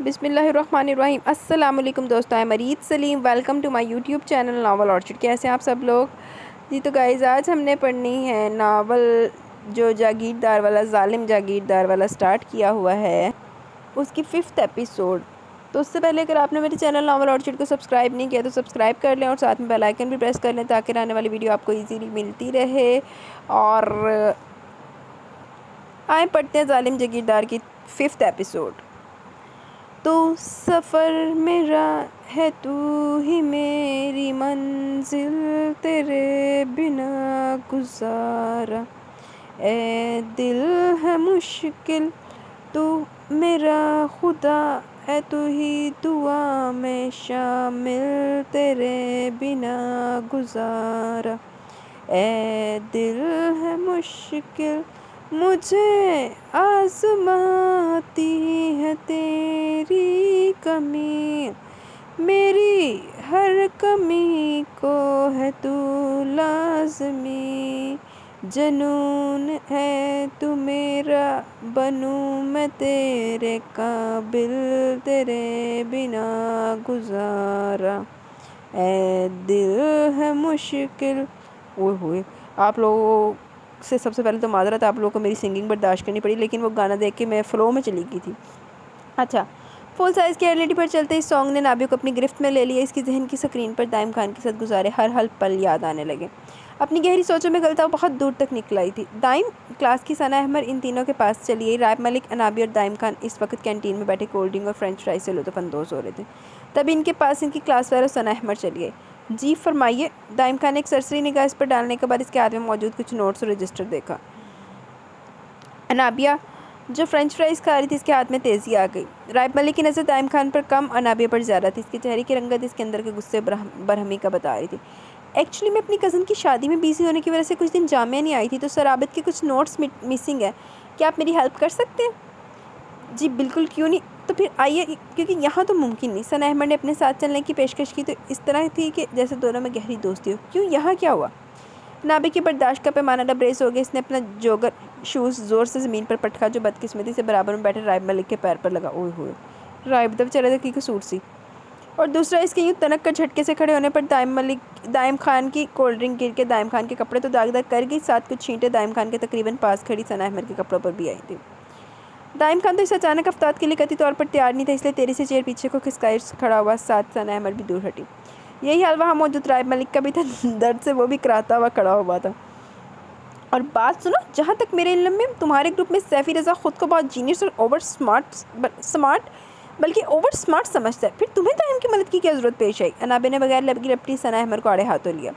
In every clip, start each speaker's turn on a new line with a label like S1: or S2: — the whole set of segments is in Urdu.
S1: بسم اللہ الرحمن الرحیم۔ السلام علیکم دوستوں، میں Mureed Saleem, welcome to my YouTube channel novel orchard. کیسے ہیں آپ سب لوگ؟ جی تو گائز، آج ہم نے پڑھنی ہے ناول جو جاگیردار والا، ظالم جاگیردار والا سٹارٹ کیا ہوا ہے، اس کی 5th ایپیسوڈ۔ تو اس سے پہلے اگر آپ نے میرے چینل ناول آرچڈ کو سبسکرائب نہیں کیا تو سبسکرائب کر لیں اور ساتھ میں بیل آئیکن بھی پریس کر لیں تاکہ آنے والی ویڈیو آپ کو ایزیلی ملتی رہے۔ اور آئیں پڑھتے ہیں ظالم جاگیردار کی 5th ایپیسوڈ۔ تو سفر میرا ہے، تو ہی میری منزل، تیرے بنا گزارا اے دل ہے مشکل، تو میرا خدا ہے، تو ہی دعا میں شامل، تیرے بنا گزارا اے دل ہے مشکل، مجھے آزماتی ہے تیری کمی، میری ہر کمی کو ہے تو لازمی، جنون ہے تو میرا، بنوں میں تیرے قابل، تیرے بنا گزارا اے دل ہے مشکل۔ اوہ ہوئے، آپ لوگوں سے سب سے پہلے تو معذرت، آپ لوگوں کو میری سنگنگ برداشت کرنی پڑی، لیکن وہ گانا دیکھ کے میں فلو میں چلی گئی تھی۔ اچھا، فل سائز کی ایلڈی پر چلتے اس سانگ نے نابیہ کو اپنی گرفت میں لے لیا۔ اس کی ذہن کی سکرین پر دائم خان کے ساتھ گزارے ہر پل یاد آنے لگے۔ اپنی گہری سوچوں میں غلطہ بہت دور تک نکل آئی تھی۔ دائم کلاس کی ثنا احمد ان تینوں کے پاس چلی گئی۔ رائب ملک، انابیہ اور دائم خان اس وقت کینٹین میں بیٹھے کولڈ ڈرنک اور فرینچ فرائز سے لطف اندوز ہو رہے تھے۔ تب ان کے پاس ان کی کلاس فیلو ثنا احمد چلی گئی۔ جی فرمائیے۔ دائم خان نے ایک سرسری نگاہ اس پر ڈالنے کے بعد اس کے ہاتھ میں موجود کچھ نوٹس اور رجسٹر دیکھا۔ انابیہ جو فرینچ فرائز کھا رہی تھی، اس کے ہاتھ میں تیزی آ گئی۔ رائب ملک کی نظر دائم خان پر کم، انابیہ پر زیادہ تھی۔ اس کے چہرے کی رنگت اس کے اندر کے غصے برہمی کا بتا رہی تھی۔ ایکچولی میں اپنی کزن کی شادی میں بیزی ہونے کی وجہ سے کچھ دن جامعہ نہیں آئی تھی، تو سر عابد کے کچھ نوٹس مسنگ ہے، کیا آپ میری ہیلپ کر سکتے ہیں؟ جی بالکل، کیوں نہیں، تو پھر آئیے، کیونکہ یہاں تو ممکن نہیں۔ ثنا احمد نے اپنے ساتھ چلنے کی پیشکش کی تو اس طرح تھی کہ جیسے دونوں میں گہری دوستی ہو۔ کیوں، یہاں کیا ہوا؟ نابیہ کی برداشت کا پیمانہ لبریز ہو گیا۔ اس نے اپنا جوگر شوز زور سے زمین پر پٹکا جو بدقسمتی سے برابر میں بیٹھے رائب ملک کے پیر پر لگا۔ اوئے ہوئے، رائب دب چلے کی قصور سی۔ اور دوسرا، اس کے یوں تنک کر جھٹکے سے کھڑے ہونے پر دائم خان کی کولڈ ڈرنک گر کے دائم خان کے کپڑے تو داغ کر گئی، ساتھ کچھ چھینٹیں دائم خان کے تقریباً پاس کھڑی ثنا احمد کے کپڑوں پر بھی آئی تھی۔ دائم خان تو اس اچانک افتاد کے لیے قطعی طور پر تیار نہیں تھا، اس لیے تیزی سے چیئر پیچھے کو کھسکائے کھڑا ہوا، ساتھ ثنا احمد بھی دور ہٹی۔ یہی حال وہاں موجود رائب ملک کا بھی تھا، درد سے وہ بھی کراہتا ہوا کھڑا ہوا تھا۔ اور بات سنو، جہاں تک میرے علم میں تمہارے گروپ میں سیفی رضا خود کو بہت جینیس اور اوور سمارٹ سمجھتا ہے، پھر تمہیں دائم کی مدد کی کیا ضرورت پیش آئی؟ انابیہ نے بغیر لب کی لپٹی ثنا احمد کو آڑے ہاتھوں لیا۔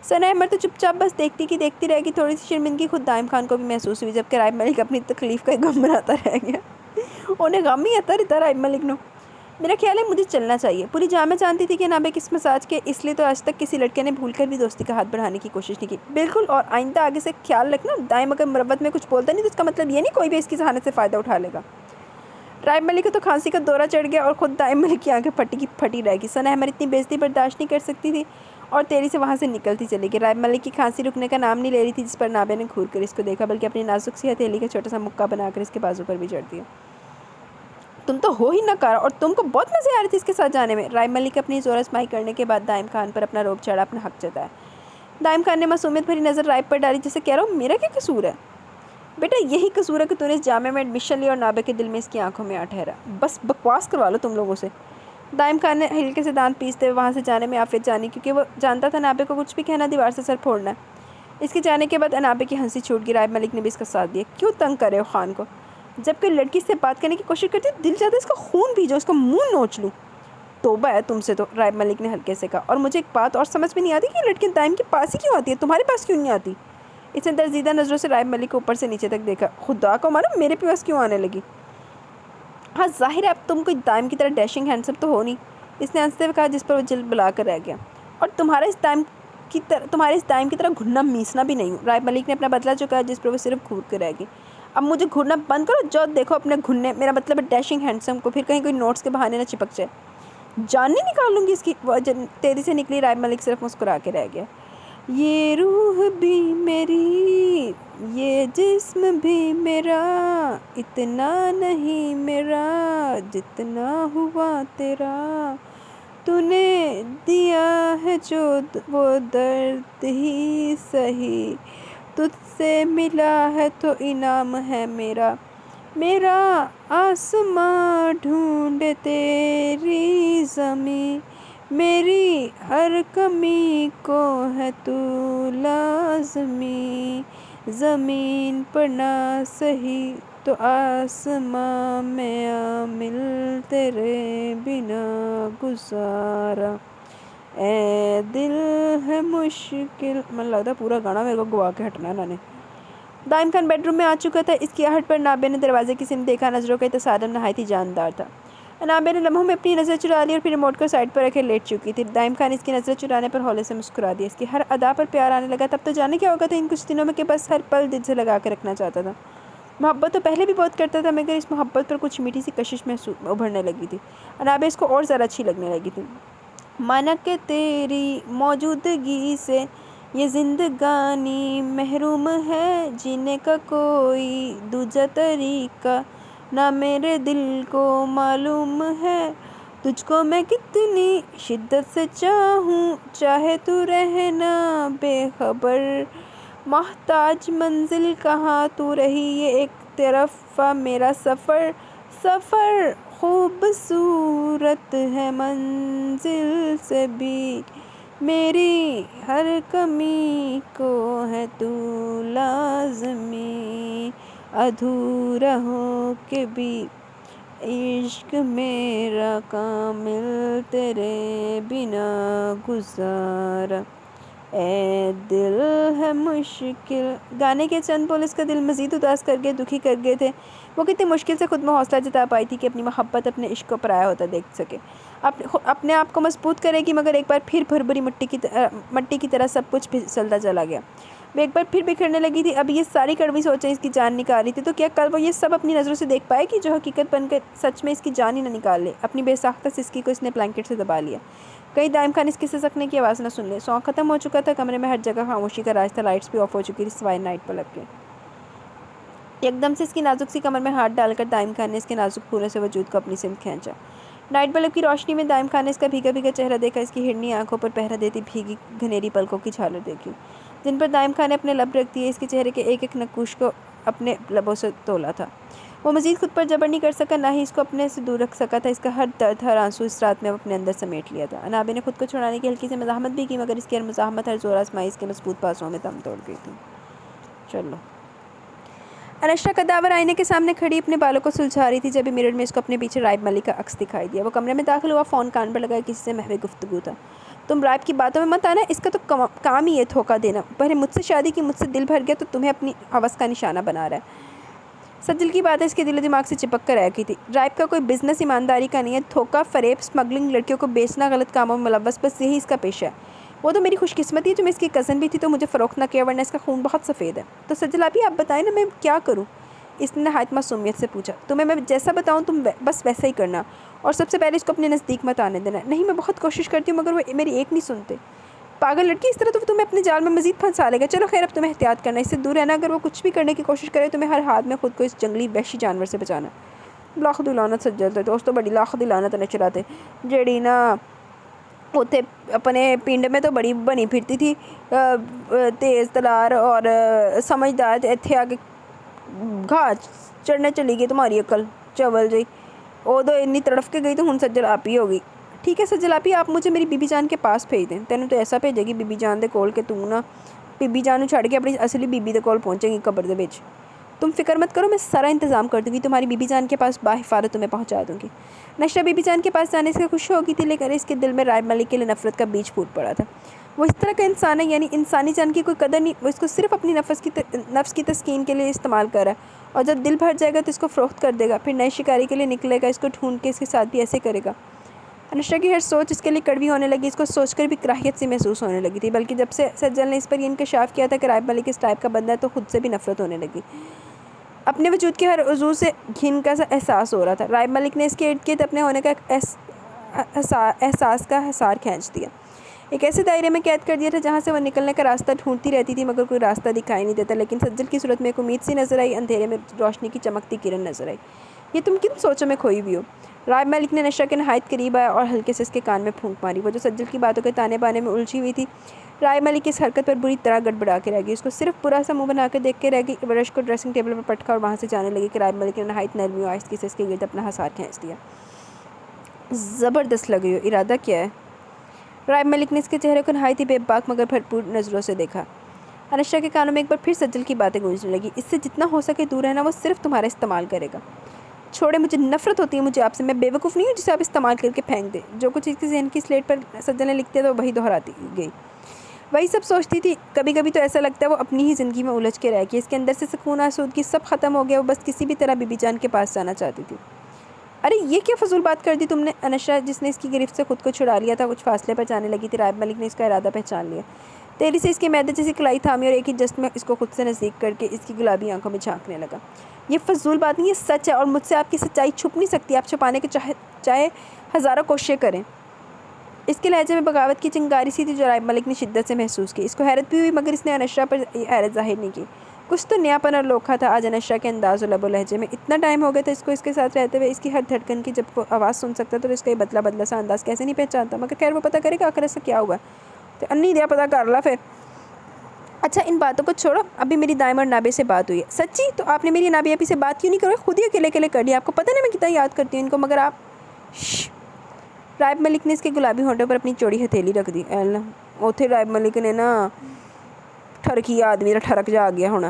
S1: ثنا احمد تو چپ چاپ بس دیکھتی رہ گئی۔ تھوڑی سی شرمندگی خود دائم خان کو بھی محسوس ہوئی، جبکہ رائب ملک اپنی تکلیف کا غم بناتا رہ گیا۔ انہیں غم ہی آتا رہتا رائب ملک نو۔ میرا خیال ہے مجھے چلنا چاہیے۔ پوری جامع جانتی تھی کہ انابیہ کس مزاج کے، اس لیے تو آج تک کسی لڑکے نے بھول کر بھی دوستی کا ہاتھ بڑھانے کی کوشش نہیں کی۔ بالکل، اور آئندہ آگے سے خیال رکھنا، دائم اگر مروت میں کچھ بولتا نہیں تو اس کا مطلب یہ نہیں کوئی بھی اس کی ذہانت سے فائدہ اٹھا لے گا۔ رائب ملک کو تو کھانسی کا دورہ چڑھ گیا اور خود دائم ملک کی آنکھیں پھٹی کی پھٹی رہ گئی۔ ثنا احمد اتنی بےعزتی برداشت نہیں کر سکتی تھی اور تیزی سے وہاں سے نکلتی چلی گئی۔ رائب ملک کی کھانسی رکنے کا نام نہیں لے رہی تھی، جس پر انابیہ نے گھور کر اس کو دیکھا، بلکہ اپنی نازک سی ہتھیلی کا چھوٹا سا مکہ بنا کر اس کے بازو پر بھی چڑھ دیا۔ تم تو ہو ہی ناکارہ، اور تم کو بہت مزے آ رہے تھے اس کے ساتھ جانے میں۔ رائب ملک نے اپنی زور آزمائی کرنے کے بعد دائم خان پر اپنا روب چڑھا اپنا حق جتایا۔ دائم خان نے معصومیت بھری نظر رائب پر ڈالی، جسے کہہ رہا ہوں میرا کیا قصور ہے؟ بیٹا یہی قصور ہے کہ تو نے اس جامعہ میں ایڈمیشن لیا اور نابیہ کے دل میں اس کی آنکھوں میں آ ٹھہرا۔ بس بکواس کروا لو تم لوگوں سے۔ دائم خان نے ہلکے سے دانت پیستے ہوئے وہاں سے جانے میں عافیت جانی، کیونکہ وہ جانتا تھا نابیہ کو کچھ بھی کہنا دیوار سے سر پھوڑنا ہے۔ اس کے جانے کے بعد انابیہ کی ہنسی چھوٹ گئی۔ رائب ملک نے بھی اس کا ساتھ دیا۔ کیوں تنگ کر رہے ہو خان کو؟ جب کوئی لڑکی سے بات کرنے کی کوشش کرتی ہے دل چاہتا ہے اس کا خون بھیجو، اس کا منہ نوچ لوں۔ توبہ ہے تم سے تو، رائب ملک نے ہلکے سے کہا۔ اور مجھے ایک بات اور سمجھ میں نہیں آتی کہ یہ لڑکیاں دائم کے پاس ہی کیوں آتی ہے، تمہارے پاس کیوں نہیں آتی؟ اس نے درزیدہ نظروں سے رائب ملک کو اوپر سے نیچے تک دیکھا۔ خدا کو مانو میرے پاس کیوں آنے لگی؟ ہاں ظاہر ہے اب تم کوئی دائم کی طرح ڈیشنگ ہینڈسم تو ہو نہیں، اس نے ہنستے ہوئے کہا، جس پر وہ جلد بلا کر رہ گیا۔ اور تمہارے اس دائم کی طرح گھننا میسنا بھی نہیں ہوں۔ رائب ملک نے اپنا بدلہ چکا، جس پر وہ صرف گھور کر رہ گئی۔ اب مجھے گھورنا بند کرو، جو دیکھو اپنے گھننے، میرا مطلب ہے ڈیشنگ ہینڈسم کو، پھر کہیں کوئی نوٹس کے بہانے نہ چپک جائے۔ جان نہیں نکال لوں گی اس کی۔ وہ تیزی سے نکلی۔ رائب ملک صرف مسکرا کے رہ گیا۔ یہ روح بھی میری، یہ جسم بھی میرا، اتنا نہیں میرا جتنا ہوا تیرا، تو نے دیا ہے جو وہ درد ہی سہی، تجھ سے ملا ہے تو انعام ہے میرا، میرا آسماں ڈھونڈے تیری زمیں، میری ہر کمی کو ہے تو لازمی، زمین پر نہ سہی تو آسماں میں آ مل، تیرے بنا گزارا، اے دل ہے مشکل۔ من لگتا ہے پورا گانا میرے کو گوا کے ہٹنا ہے انہوں نے۔ دائم خان بیڈ روم میں آ چکا تھا، اس کی آہٹ پر نابے نے دروازے کی سمت دیکھا، نظروں کا تصادم نہایت ہی جاندار تھا۔ نابے نے لمحوں میں اپنی نظر چرا لی اور پھر ریموٹ کو سائڈ پر رکھے لیٹ چکی تھی۔ دائم خان اس کی نظر چرانے پر ہولے سے مسکرا دیا، اس کی ہر ادا پر پیار آنے لگا۔ تب تو جانے کیا ہوگا تھا ان کچھ دنوں میں کہ بس ہر پل دل سے لگا کے رکھنا چاہتا تھا۔ محبت تو پہلے بھی بہت کرتا تھا، مگر اس محبت پر کچھ میٹھی سی کشش ابھرنے لگی تھی۔ نابے اس کو اور زیادہ اچھی لگنے لگی تھی۔ مانا کہ تیری موجودگی سے یہ زندگانی محروم ہے، جینے کا کوئی دوجا طریقہ نہ میرے دل کو معلوم ہے، تجھ کو میں کتنی شدت سے چاہوں، چاہے تو رہنا بے خبر، محتاج منزل کہاں تو رہی یہ ایک طرفہ میرا سفر، سفر خوبصورت ہے منزل سے بھی، میری ہر کمی کو ہے تو لازمی، ادھورا ہو کے بھی عشق میرا کامل، تیرے بنا گزارا، اے دل ہے مشکل۔ گانے کے چند بول اس کا دل مزید اداس کر گئے، دکھی کر گئے تھے۔ وہ کتنی مشکل سے خود میں حوصلہ جتا پائی تھی کہ اپنی محبت اپنے عشق کو پرایا ہوتا دیکھ سکے، اپنے آپ کو مضبوط کرے گی، مگر ایک بار پھر بھربھری مٹی کی طرح سب کچھ پھسلتا چلا گیا۔ وہ ایک بار پھر بکھرنے لگی تھی۔ اب یہ ساری کڑوی سوچیں اس کی جان نکال رہی تھی، تو کیا کل وہ یہ سب اپنی نظروں سے دیکھ پائے گی جو حقیقت بن کر سچ میں اس کی جان ہی نہ نکال لے؟ اپنی بے ساختہ سسکی کو اس نے بلینکٹ سے دبا لیا، کہیں دائم خان اس کی سسکنے کی آواز نہ سن لے۔ سونگ ختم ہو چکا تھا، کمرے میں ہر جگہ خاموشی کا راج تھا، لائٹس بھی آف ہو چکی تھی سوائے نائٹ بلب کے۔ ایک دم سے اس کی نازک سی کمر میں ہاتھ ڈال کر دائم خان نے اس کے نازک پھولوں سے وجود کو اپنی سمت کھینچا۔ نائٹ بلب کی روشنی میں دائم خان نے اس کا بھیگا بھیگا چہرہ دیکھا، اس کی ہرنی آنکھوں پر پہرا دیتی بھیگی گھنیری پلکوں کی جھالر دیکھی، جن پر دائم خان نے اپنے لب رکھ دیے، اس کے چہرے کے ایک ایک نقوش کو اپنے لبوں سے تولا تھا۔ وہ مزید خود پر جبر نہیں کر سکا، نہ ہی اس کو اپنے سے دور رکھ سکا تھا، اس کا ہر درد ہر آنسو اس رات میں وہ اپنے اندر سمیٹ لیا تھا۔ نابے نے خود کو چھڑانے کی ہلکی سے مزاحمت بھی کی، مگر اس کی ہر مزاحمت ہر زور آزمائی اس کے مضبوط بازوؤں میں دم توڑ گئی تھی۔ چلو انشا قداور آئینے کے سامنے کھڑی اپنے بالوں کو سلجھا رہی تھی، جب مرر میں اس کو اپنے پیچھے رائب ملک کا عکس دکھائی دیا۔ وہ کمرے میں داخل ہوا، فون کان پر لگا، کسی سے محو گفتگو تھا۔ تم رائب کی باتوں میں مت آنا، اس کا تو کام ہی ہے دھوکہ دینا، پہلے مجھ سے شادی کی، مجھ سے دل بھر گیا تو تمہیں اپنی ہوس کا نشانہ بنا رہا ہے۔ سجل کی باتیں اس کے دل و دماغ سے چپک کر رہ گئی تھی۔ رائب کا کوئی بزنس ایمانداری کا نہیں ہے، دھوکہ، فریب، سمگلنگ، لڑکیوں کو بیچنا، غلط کاموں میں ملوث، بس یہی اس کا پیشہ ہے۔ وہ تو میری خوش قسمتی ہے جو میں اس کی کزن بھی تھی تو مجھے فروخت نہ کیا، ورنہ اس کا خون بہت سفید ہے۔ تو سجل آپی آپ بتائیں نا میں کیا کروں؟ اس نے نہایت معصومیت سے پوچھا۔ تمہیں میں جیسا بتاؤں تم بس ویسا ہی کرنا، اور سب سے پہلے اس کو اپنے نزدیک مت آنے دینا۔ نہیں میں بہت کوشش کرتی ہوں مگر وہ میری ایک نہیں سنتے۔ پاگل لڑکی، اس طرح تو تمہیں اپنے جال میں مزید پھنسا لے گا۔ چلو خیر اب تمہیں احتیاط کرنا، اس سے دور رہنا، اگر وہ کچھ بھی کرنے کی کوشش کرے تمہیں ہر حال میں خود کو اس جنگلی وحشی جانور سے بچانا۔ لاکھ دی لعنت سجل تے دوستو، بڑی لاکھ دی لعنت نے چلاتے جیڑی نا اتنے اپنے پنڈ میں تو بڑی بنی پھرتی تھی، تیز تلار اور سمجھدار، اتنے آ کے گھا چڑھنے چلی گئی تمہاری عقل چول جی، وہ تو اتنی تڑف کے گئی تو ہن سجل آپ ہی ہو گئی۔ ٹھیک ہے سجل آپی، آپ مجھے میری بی بی جان کے پاس بھیج دیں، تینوں تو ایسا بھیجے گی بی بی جان دے کول کہ تو نا بی بی جان چھڑ کے اپنی اصلی بی بی دے کول پہنچے گی قبر دے وچ۔ تم فکر مت کرو، میں سارا انتظام کر دوں گی، تمہاری بی بی جان کے پاس باحفاظت تمہیں پہنچا دوں گی۔ نشرہ بی بی جان کے پاس جانے سے خوش ہو گئی تھی، لیکن اس کے دل میں رائب ملک کے لیے نفرت کا بیج پھوٹ پڑا تھا۔ وہ اس طرح کا انسان ہے، یعنی انسانی جان کی کوئی قدر نہیں، وہ اس کو صرف اپنی نفس کی تسکین کے لیے استعمال کر رہا ہے، اور جب دل بھر جائے گا تو اس کو فروخت کر دے گا، پھر نئے شکاری کے لیے نکلے گا، اس کو ڈھونڈ کے اس کے ساتھ بھی ایسے کرے گا۔ انشا کی ہر سوچ اس کے لیے کڑوی ہونے لگی، اس کو سوچ کر بھی کراہیت سی محسوس ہونے لگی تھی، بلکہ جب سے سجل نے اس پر یہ انکشاف کیا تھا کہ رائب ملک اس ٹائپ کا بندہ ہے تو خود سے بھی نفرت ہونے لگی۔ اپنے وجود کے ہر عضو سے گھن کا احساس ہو رہا تھا۔ رائب ملک نے اس کے ارد گرد اپنے ہونے کا احساس کا حصار کھینچ دیا۔ ایک ایسے دائرے میں قید کر دیا تھا جہاں سے وہ نکلنے کا راستہ ڈھونڈتی رہتی تھی مگر کوئی راستہ دکھائی نہیں دیتا، لیکن سجل کی صورت میں ایک امید سی نظر آئی، اندھیرے میں روشنی کی چمکتی کرن نظر آئی۔ یہ تم کن سوچوں میں کھوئی ہوئی ہو؟ رائب ملک نے نشہ کے نہایت قریب آیا اور ہلکے سے اس کے کان میں پھونک ماری۔ وہ جو سجل کی باتوں کے تانے بانے میں الجھی ہوئی تھی، رائب ملک کی اس حرکت پر بری طرح گڑبڑا کے رہ گئی۔ اس کو صرف برا سا منہ بنا کے دیکھ کے رہ گئی۔ برش کو ڈریسنگ ٹیبل پر پٹکا اور وہاں سے جانے لگی کہ رائب ملک نے نہایت نرمی و آہستگی سے اس کے گرد اپنا ہثار کھینچ دیا۔ زبردست لگ رہی ہو، ارادہ کیا ہے؟ رائب ملک نے اس کے چہرے کو نہایت ہی بے باک مگر بھرپور نظروں سے دیکھا۔ انشا کے کانوں میں ایک بار پھر سجل کی باتیں گونجنے لگی۔ اس سے جتنا ہو سکے دور رہنا، وہ صرف تمہارا استعمال کرے گا۔ چھوڑے، مجھے نفرت ہوتی ہے مجھے آپ سے، میں بے وقوف نہیں ہوں جسے آپ استعمال کر کے پھینک دیں۔ جو کچھ اس کے ذہن کی سلیٹ پر سجل نے لکھ دیا تھا وہ وہی دہراتی گئی، وہی سب سوچتی تھی۔ کبھی کبھی تو ایسا لگتا ہے وہ اپنی ہی زندگی میں الجھ کے رہ گئی، اس کے اندر سے سکون آسودگی سب ختم ہو گیا، وہ بس کسی بھی طرح بی بی جان کے پاس جانا چاہتی تھی۔ ارے یہ کیا فضول بات کر دی تم نے؟ انشا جس نے اس کی گرفت سے خود کو چھڑا لیا تھا کچھ فاصلے پر جانے لگی تھی۔ رائب ملک نے اس کا ارادہ پہچان لیا، تیزی سے اس کے معدے جیسی کلائی تھامی اور ایک ہی جست میں اس کو خود سے نزدیک کر کے اس کی گلابی آنکھوں میں جھانکنے لگا۔ یہ فضول بات نہیں، یہ سچ ہے اور مجھ سے آپ کی سچائی چھپ نہیں سکتی، آپ چھپانے کے چاہے ہزاروں کوششیں کریں۔ اس کے لہجے میں بغاوت کی چنگاری سی تھی جو رائب ملک نے شدت سے محسوس کی۔ اس کو حیرت بھی ہوئی مگر اس نے انشا پر حیرت ظاہر نہیں کی۔ کچھ تو نیا پن اور لوکھا تھا آج انشا کے انداز و لب و لہجے میں۔ اتنا ٹائم ہو گیا تھا اس کو اس کے ساتھ رہتے ہوئے، اس کی ہر دھڑکن کی جب وہ آواز سن سکتا تو اس کا یہ بدلا بدلا سا انداز کیسے نہیں پہچانتا؟ مگر خیر وہ پتہ کرے گا آخر ایسا کیا ہوا تو انی دیا پتہ کر لا پھر۔ اچھا ان باتوں کو چھوڑو، ابھی میری دائم اور نابے سے بات ہوئی ہے۔ سچی؟ تو آپ نے میری نابے اپی سے بات کیوں نہیں کرو؟ خود ہی اکیلے اکیلے کر لیا۔ آپ کو پتہ نہیں میں کتنا یاد کرتی ہوں ان کو، مگر آپ رائب ملک نے اس کے گلابی ہونٹوں پر اپنی چوڑی ہتھیلی رکھ دی۔ اوتھے رائب ملک نے نا ٹھرکی آدمی کا ٹھرک جا گیا ہونا۔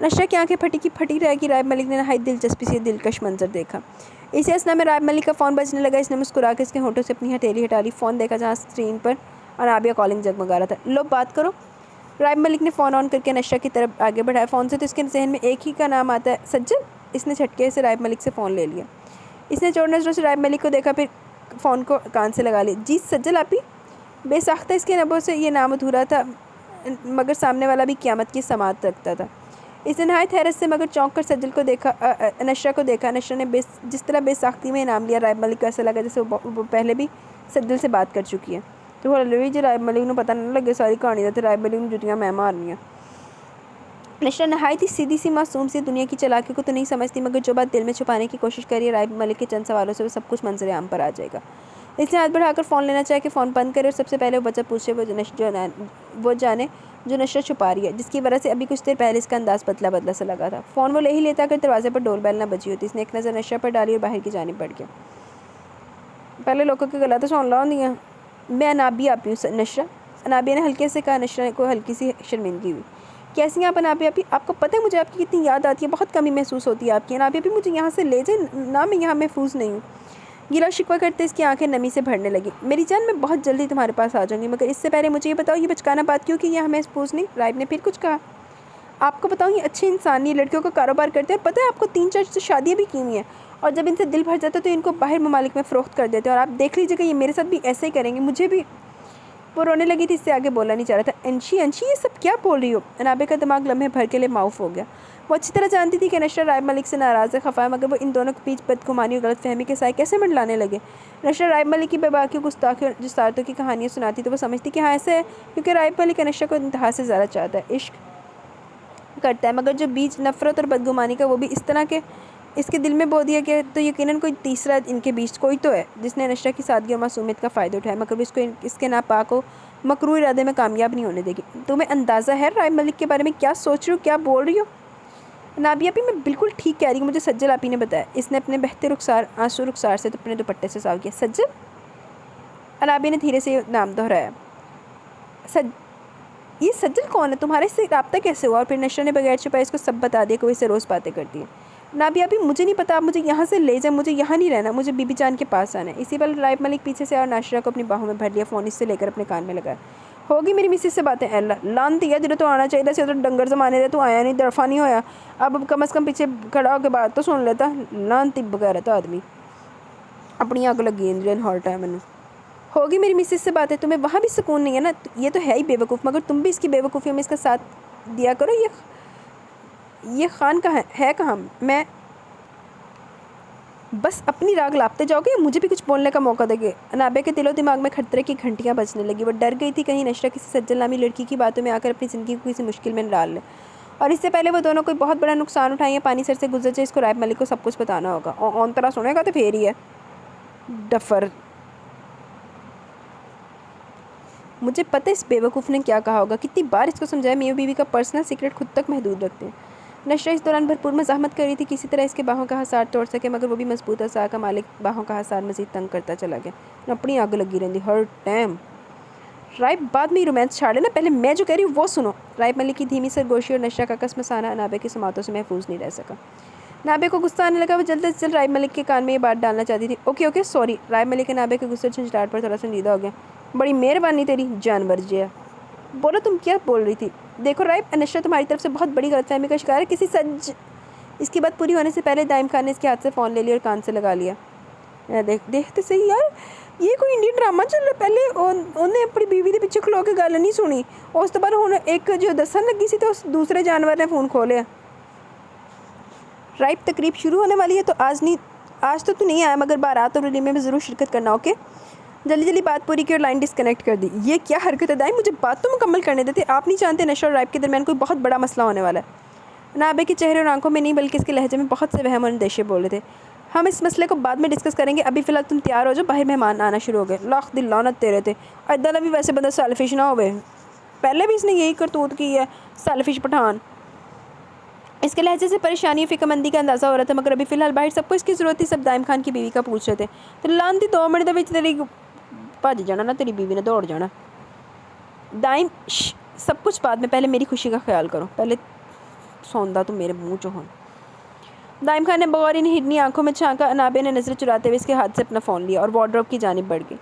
S1: نشہ کی آنکھیں پھٹی کی پھٹی رہ گئی۔ رائب ملک نے نہایت دلچسپی سے دلکش منظر دیکھا۔ اسی اسنا میں رائب ملک کا فون بجنے لگا۔ اس نے مسکرا کے اس کے ہونٹوں سے اپنی ہتھیلی ہٹا لی۔ فون دیکھا جہاں اسکرین پر انابیہ کالنگ جگمگا رہا تھا۔ لو بات کرو۔ رائب ملک نے فون آن کر کے نشہ کی طرف آگے بڑھایا۔ فون سے تو اس کے ذہن میں ایک ہی کا نام آتا ہے، سجل۔ اس نے جھٹکے سے رائب ملک سے فون لے لیا۔ اس نے چور نظروں سے رائب ملک کو دیکھا، پھر فون کو کان سے لگا لیا۔ جی سجل آپی؟ بے ساختہ اس کے لبوں سے یہ نام ادھورا تھا مگر سامنے والا بھی قیامت کی سماعت رکھتا تھا۔ اس نے نہایت حیرت سے مگر چونک کر سجل کو دیکھا، انشا کو دیکھا۔ انشا نے جس طرح بے ساختی میں نام لیا، رائب ملک کو ایسا لگا جیسے وہ پہلے بھی سجل سے بات کر چکی ہے۔ تو ہلوی جی رائب ملک نے پتہ نہ لگے ساری کہانی دا تے رائب ملک نے جتیاں میں مارنیاں۔ انشا نہایت ہی سیدھی سی معصوم سی دنیا کی چالاکی کو تو نہیں سمجھتی مگر جو بات دل میں چھپانے کی کوشش کری ہے رائب ملک کے چند سوالوں سے وہ سب کچھ منظر عام پر آ جائے گا۔ اس نے ہاتھ بڑھا کر فون لینا چاہے کہ فون بند کرے اور سب سے پہلے وہ وجہ پوچھے، وہ جانے جو نشہ چھپا رہی ہے، جس کی وجہ سے ابھی کچھ دیر پہلے اس کا انداز بدلا بدلا سا لگا تھا۔ فون وہ لے ہی لیتا اگر دروازے پر ڈور بیل نہ بجی ہوتی۔ اس نے ایک نظر نشہ پر ڈالی اور باہر کی جانب بڑھ گیا۔ پہلے لوگوں کی گلا تو سن لا ہوندیاں۔ میں انابیہ آپی ہوں نشہ۔ انابیہ نے ہلکے سے کہا۔ نشہ کو ہلکی سی شرمندگی ہوئی۔ کیسی ہیں آپ انابیہ آپی؟ آپ کو پتہ ہے مجھے آپ کی کتنی یاد آتی ہے، بہت کمی محسوس ہوتی ہے آپ کی۔ انابیہ آپی مجھے یہاں سے لے جائیں نہ، میں یہاں محفوظ نہیں ہوں۔ گلا شکوہ کرتے اس کی آنکھیں نمی سے بھرنے لگی۔ میری جان میں بہت جلدی تمہارے پاس آ جاؤں گی مگر اس سے پہلے مجھے یہ بتاؤ یہ بچکانا بات کیوں کہ یہاں محفوظ نہیں؟ رائب نے پھر کچھ کہا۔ آپ کو بتاؤں یہ اچھے انسان نہیں، لڑکیوں کا کاروبار کرتے ہیں، پتہ ہے آپ کو 3-4 شادیاں بھی کی ہوئی ہیں اور جب ان سے دل بھر جاتا ہے تو ان کو باہر ممالک میں فروخت کر دیتے ہیں اور آپ دیکھ لیجیے کہ یہ میرے ساتھ بھی ایسے ہی کریں گے، مجھے بھی۔ وہ رونے لگی تھی، اس سے آگے بولا نہیں چاہ رہا تھا۔ انشی یہ سب کیا بول رہی ہو؟ انابیہ کا دماغ لمحے بھر کے لیے معاف ہو گیا۔ وہ اچھی طرح جانتی تھی کہ نشہ رائب ملک سے ناراض ہے، خفا ہے مگر وہ ان دونوں کے بیچ بدگمانی اور غلط فہمی کے سائے کیسے منڈلانے لگے؟ نشہ رائب ملک کی بے باکی گستاخی اور جسارتوں کی کہانیاں سناتی تو وہ سمجھتی کہ ہاں ایسے ہے کیونکہ رائب ملک نشہ کو انتہا سے زیادہ چاہتا ہے، عشق کرتا ہے مگر جو بیج نفرت اور بدگمانی کا وہ بھی اس طرح کے اس کے دل میں بو دیا گیا تو یقیناً کوئی تیسرا ان کے بیچ کوئی تو ہے جس نے نشہ کی سادگی اور معصومیت کا فائدہ اٹھایا مگر اس کو اس کے ناپاک و مکروہ ارادے میں کامیاب نہیں ہونے دے گی۔ تمہیں اندازہ ہے رائب ملک کے بارے میں کیا سوچ رہی ہو، کیا بول رہی ہو؟ انابیہ آپی میں بالکل ٹھیک کہہ رہی ہوں، مجھے سجل آپی نے بتایا۔ اس نے اپنے بہتے آنسو رخسار سے اپنے دوپٹے سے صاف کیا۔ سجل؟ انابیہ نے دھیرے سے یہ نام دہرایا۔ یہ سجل کون ہے؟ تمہارے اس سے رابطہ کیسے ہوا؟ اور پھر نشہ نے بغیر چھپائے اس کو سب بتا دیا کہ وہ اس سے روز باتیں کرتی ہے۔ انابیہ آپی مجھے نہیں پتا، آپ مجھے یہاں سے لے جائیں، مجھے یہاں نہیں رہنا، مجھے بی بی جان کے پاس آنا ہے۔ اسی پل رائب ملک پیچھے سے اور ناشرہ کو اپنی باہوں میں بھر لیا، فون اس سے لے کر اپنے کان میں لگایا۔ ہوگی میری مسز سے باتیں؟ اللہ لانتی ہے، جدھر تو آنا چاہیے تھا تو ڈنگر زمانے دے تو آیا نہیں، درفا نہیں ہویا، اب کم از کم پیچھے کھڑا ہو کے بات تو سن لیتا۔ لانتی بغیرت آدمی، اپنی آگ لگی انجن ہارٹ ہے مجھے۔ ہوگی میری مسز سے باتیں، تمہیں وہاں بھی سکون نہیں ہے نا؟ یہ تو ہے ہی بے وقوف مگر تم بھی اس کی بے وقوفیوں میں اس کا ساتھ دیا کرو۔ یہ خان کہاں ہے کہاں؟ میں بس اپنی راگ لاپتے جاؤ گے یا مجھے بھی کچھ بولنے کا موقع دے گے؟ انابیہ کے دل و دماغ میں خطرے کی گھنٹیاں بجنے لگی. وہ ڈر گئی تھی کہیں نشرہ کسی سجل نامی لڑکی کی باتوں میں آ کر اپنی زندگی کو کسی مشکل میں ڈال لے، اور اس سے پہلے وہ دونوں کوئی بہت بڑا نقصان اٹھائیں یا پانی سر سے گزر جائے. اس کو رائب ملک کو سب کچھ بتانا ہوگا. اون طرح سنے گا تو پھر ہی ہے. ڈفر. مجھے پتہ اس بیوقوف نے کیا کہا ہوگا. کتنی بار اس کو سمجھایا میاں بیوی کا پرسنل سیکرٹ خود تک محدود رکھتے ہیں. نشرہ اس دوران بھرپور مزاحمت کر رہی تھی کسی طرح اس کے باہوں کا حصار توڑ سکے، مگر وہ بھی مضبوط اعصاب کا مالک باہوں کا حصار مزید تنگ کرتا چلا گیا. اپنی آگ لگی رہی ہر ٹائم. رائب بعد میں ہی رومانس چھاڑ لینا، پہلے میں جو کہہ رہی ہوں وہ سنو. رائب ملک کی دھیمی سرگوشی اور نشرہ کا کسمسانہ انابیہ کی سماعتوں سے محفوظ نہیں رہ سکا. انابیہ کو غصہ آنے لگا. وہ جلد از جلد رائب ملک کے کان میں یہ بات ڈالنا چاہتی تھی. Okay sorry. رائب ملک انابیہ کے غصے جھنجھلاہٹ پر تھوڑا سنجیدہ ہو گیا. بڑی مہربانی تیری جانور جیا. بولو تم کیا بول رہی تھی؟ دیکھو رائب، نشرہ تمہاری طرف سے بہت بڑی غلط فہمی کا شکار ہے. اس کی بات پوری ہونے سے پہلے دائم خان نے اس کے ہاتھ سے فون لے لیا اور کان سے لگا لیا. دیکھتے صحیح یار، یہ کوئی انڈین ڈرامہ چل رہا ہے. پہلے انہیں اپنی بیوی کے پیچھے کھلو کے گل نہیں سنی، اور اس کے بعد ہوں ایک جو دسن لگی سی تو اس دوسرے جانور نے فون کھولیا. رائب تقریب شروع ہونے والی ہے تو آج تو نہیں آیا، مگر بارات اور ولیمے میں ضرور شرکت کرنا. اوکے. جلدی بات پوری کی اور لائن ڈسکنیکٹ کر دی. یہ کیا حرکت ہے دائم؟ مجھے بات تو مکمل کرنے دیتے. آپ نہیں جانتے نشرہ اور رائب کے درمیان کوئی بہت بڑا مسئلہ ہونے والا ہے. انابیہ کے چہرے اور آنکھوں میں نہیں بلکہ اس کے لہجے میں بہت سے وہم اور اندیشے بول رہے تھے. ہم اس مسئلے کو بعد میں ڈسکس کریں گے، ابھی فی الحال تم تیار ہو جاؤ، باہر مہمان آنا شروع ہو گئے. لاکھ دی لعنت تیرے تھے. ادھر بھی ویسے بندہ سیلفش نہ ہوئے، پہلے بھی اس نے یہی کرتوت کی ہے، سیلفش پٹھان. اس کے لہجے سے پریشانی اور فکر مندی کا اندازہ ہو رہا تھا، مگر ابھی فی الحال باہر سب کو اس کی ضرورت تھی. سب دائم خان کی بیوی کا پوچھ رہے تھے. تو لانتی 2 منٹ دے تیری بھج جانا نا، تیری بیوی نے دوڑ جانا. دائم سب کچھ بعد میں، پہلے میری خوشی کا خیال کرو. پہلے سوندا تو میرے منہ چ ہوں. دائم خان نے بغور ان ہڈنی آنکھوں میں جھانکا. انابیہ نے نظریں چراتے ہوئے اس کے ہاتھ سے اپنا فون لیا اور وارڈروب کی جانب بڑھ گئی،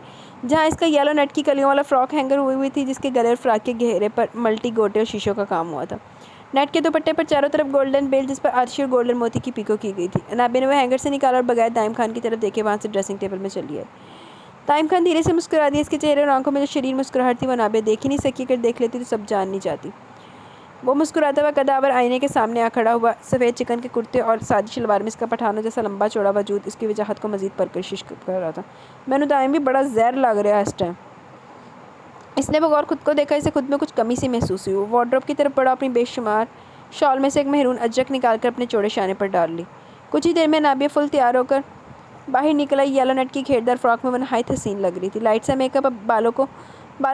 S1: جہاں اس کا یلو نیٹ کی کلیوں والا فراک ہینگر ہوئی تھی، جس کے گلے اور فراک کے گھیرے پر ملٹی گوٹے اور شیشوں کا کام ہوا تھا. نیٹ کے دوپٹے پر چاروں طرف گولڈن بیل جس پر آرشی اور گولڈن موتی کی پیکو کی گئی تھی. انابیہ نے وہ ہینگر سے نکالا اور بغیر دائم خان کی طرف دیکھے وہاں سے ڈریسنگ ٹیبل میں چلی آئی. دائم خان دھیرے سے مسکرا دیا. اس کے چہرے اور آنکھوں میں جو شریر مسکراہٹ تھی وہ انابیہ دیکھ ہی نہیں سکی. اگر دیکھ لیتی تو سب جان نہیں جاتی. وہ مسکراتا ہوا قداور آئینے کے سامنے آ کھڑا ہوا. سفید چکن کے کرتے اور سادی شلوار میں اس کا پٹھانوں جیسا لمبا چوڑا وجود اس کی وجاہت کو مزید پرکشش کر رہا تھا. میں نے دائم بھی بڑا زہر لگ رہا ہے اس ٹائم. اس نے بغور خود کو دیکھا. اسے خود میں کچھ کمی سی محسوس ہوئی. وہ وارڈروب کی طرف بڑھا، اپنی بے شمار شال میں سے ایک مہرون اجرک نکال کر اپنے چوڑے شانے پر ڈال لی. کچھ ہی دیر میں انابیہ فل تیار ہو کر باہر نکل آئی. یلو نیٹ کی گھیردار فراک میں وہ نہایت حسین لگ رہی تھی. لائٹ سا میک اپ بالوں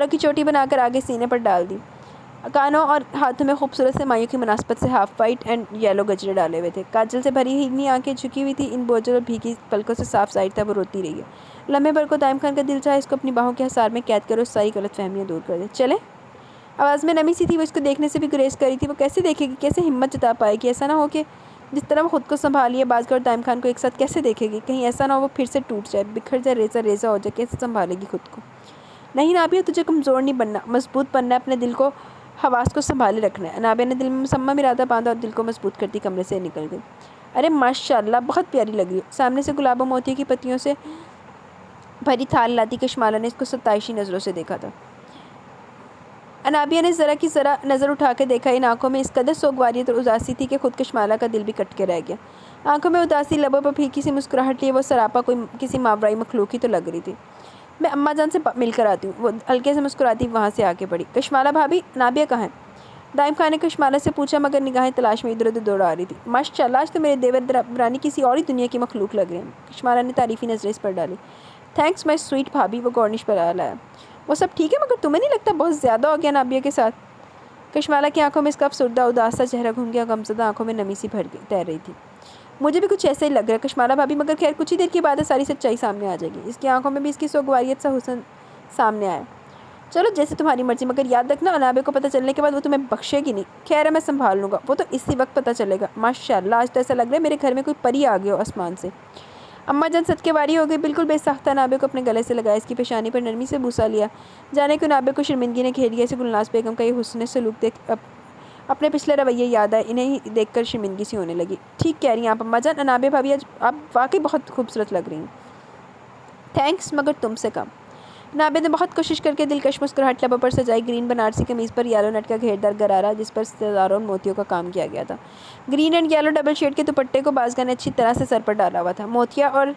S1: کی چوٹی بنا کر آگے سینے پر ڈال دی. کانوں اور ہاتھوں میں خوبصورت سے مایوں کی مناسبت سے ہاف وائٹ اینڈ یلو گجرے ڈالے ہوئے تھے. کاجل سے بھری ہوئی آنکھیں جھکی ہوئی تھی. ان بوجھل اور بھیگی پلکوں سے صاف ظاہر تھا وہ روتی رہی ہے. لمحے بھر کو دائم خان کا دل چاہا اس کو اپنی باہوں کے حصار میں قید کرے اور ساری غلط فہمیاں دور کر دے. چلے. آواز میں نمی سی تھی. وہ اس کو دیکھنے سے بھی گریز کر رہی تھی. وہ کیسے دیکھے گی، کیسے ہمت جتا پائے گی؟ ایسا نہ ہو کہ جس طرح وہ خود کو سنبھالی ہے بازگڑ اور دائم خان کو ایک ساتھ کیسے دیکھے گی؟ کہیں ایسا نہ ہو وہ پھر سے ٹوٹ جائے، بکھر جائے، ریزہ ہو جائے. کیسے سنبھالے گی خود کو؟ نہیں انابیہ، تجھے کمزور نہیں بننا، مضبوط بننا ہے. اپنے دل کو، حواس کو سنبھالے رکھنا ہے. انابیہ نے دل میں مصمم ارادہ باندھا اور دل کو مضبوط کرتی کمرے سے نکل گئی. ارے ماشاءاللہ، بہت پیاری لگ رہی ہو. سامنے سے گلاب و موتی کی پتیوں سے بھری تھال لاتی کشمالہ نے اس کو ستائشی نظروں سے دیکھا تھا. انابیہ نے ذرا کی ذرا نظر اٹھا کے دیکھا. ان آنکھوں میں اس قدر سوگواریت اور اداسی تھی کہ خود کشمالہ کا دل بھی کٹ کے رہ گیا. آنکھوں میں اداسی، لبوں پر پھیکی سی مسکراہٹ لیے وہ سراپا کوئی کسی ماورائی مخلوق ہی تو لگ رہی تھی. میں اماں جان سے مل کر آتی ہوں. وہ ہلکے سے مسکراتی وہاں سے آگے بڑھی. کشمالہ بھابھی، انابیہ کہاں ہے؟ دائم خان نے کشمالہ سے پوچھا، مگر نگاہیں تلاش میں ادھر ادھر دوڑا رہی تھی. ماشاءاللہ، آج تو میرے دیور درانی کسی اور ہی دنیا کی مخلوق لگ رہے ہیں. کشمالہ نے تعریفی نظریں اس پر ڈالی. تھینکس مائی سویٹ بھابھی. وہ گورنش پر لایا. وہ سب ٹھیک ہے، مگر تمہیں نہیں لگتا بہت زیادہ ہو گیا انابیہ کے ساتھ؟ کشمالہ کی آنکھوں میں اس کا افسردہ اداس سا چہرہ گھوم گیا. غمزدہ آنکھوں میں نمی سی بھر گئی تیر رہی تھی. مجھے بھی کچھ ایسا ہی لگ رہا ہے کشمالہ بھابھی، مگر خیر کچھ ہی دیر کی بات ہے، ساری سچائی سامنے آ جائے گی. اس کی آنکھوں میں بھی اس کی سوگواریت سا حسن سامنے آیا. چلو جیسے تمہاری مرضی، مگر یاد رکھنا انابیہ کو پتہ چلنے کے بعد وہ تمہیں بخشے گی نہیں. خیر ہے، میں سنبھال لوں گا. وہ تو اسی وقت پتہ چلے گا. ماشاءاللہ، آج تو ایسا لگ رہا ہے میرے گھر میں کوئی پری آ گیا ہو آسمان سے. اماں جان صدقے واری ہو گئی. بالکل بے ساختہ انابیہ کو اپنے گلے سے لگایا، اس کی پیشانی پر نرمی سے بوسہ لیا. جانے کہ انابیہ کو شرمندگی نے گھیر لیا. اسے گلناز بیگم کا یہ حسن سلوک دیکھ اپنے پچھلے رویے یاد آئے. انہیں دیکھ کر شرمندگی سی ہونے لگی. ٹھیک کہہ رہی ہیں آپ اماں جان. انابیہ بھابھی، آج آپ واقعی بہت خوبصورت لگ رہی ہیں. تھینکس، مگر تم سے کم. نابے نے بہت کوشش کر کے دلکش مسکراہٹ لبوں پر سجائی گرین بنارسی قمیض پر یلو نیٹ کا گھیردار غرارہ جس پر ستاروں اور موتیوں کا کام کیا گیا تھا۔ Green and yellow double shade کے دوپٹے کو بازگاہ نے اچھی طرح سے سر پر ڈالا ہوا تھا۔ موتیا اور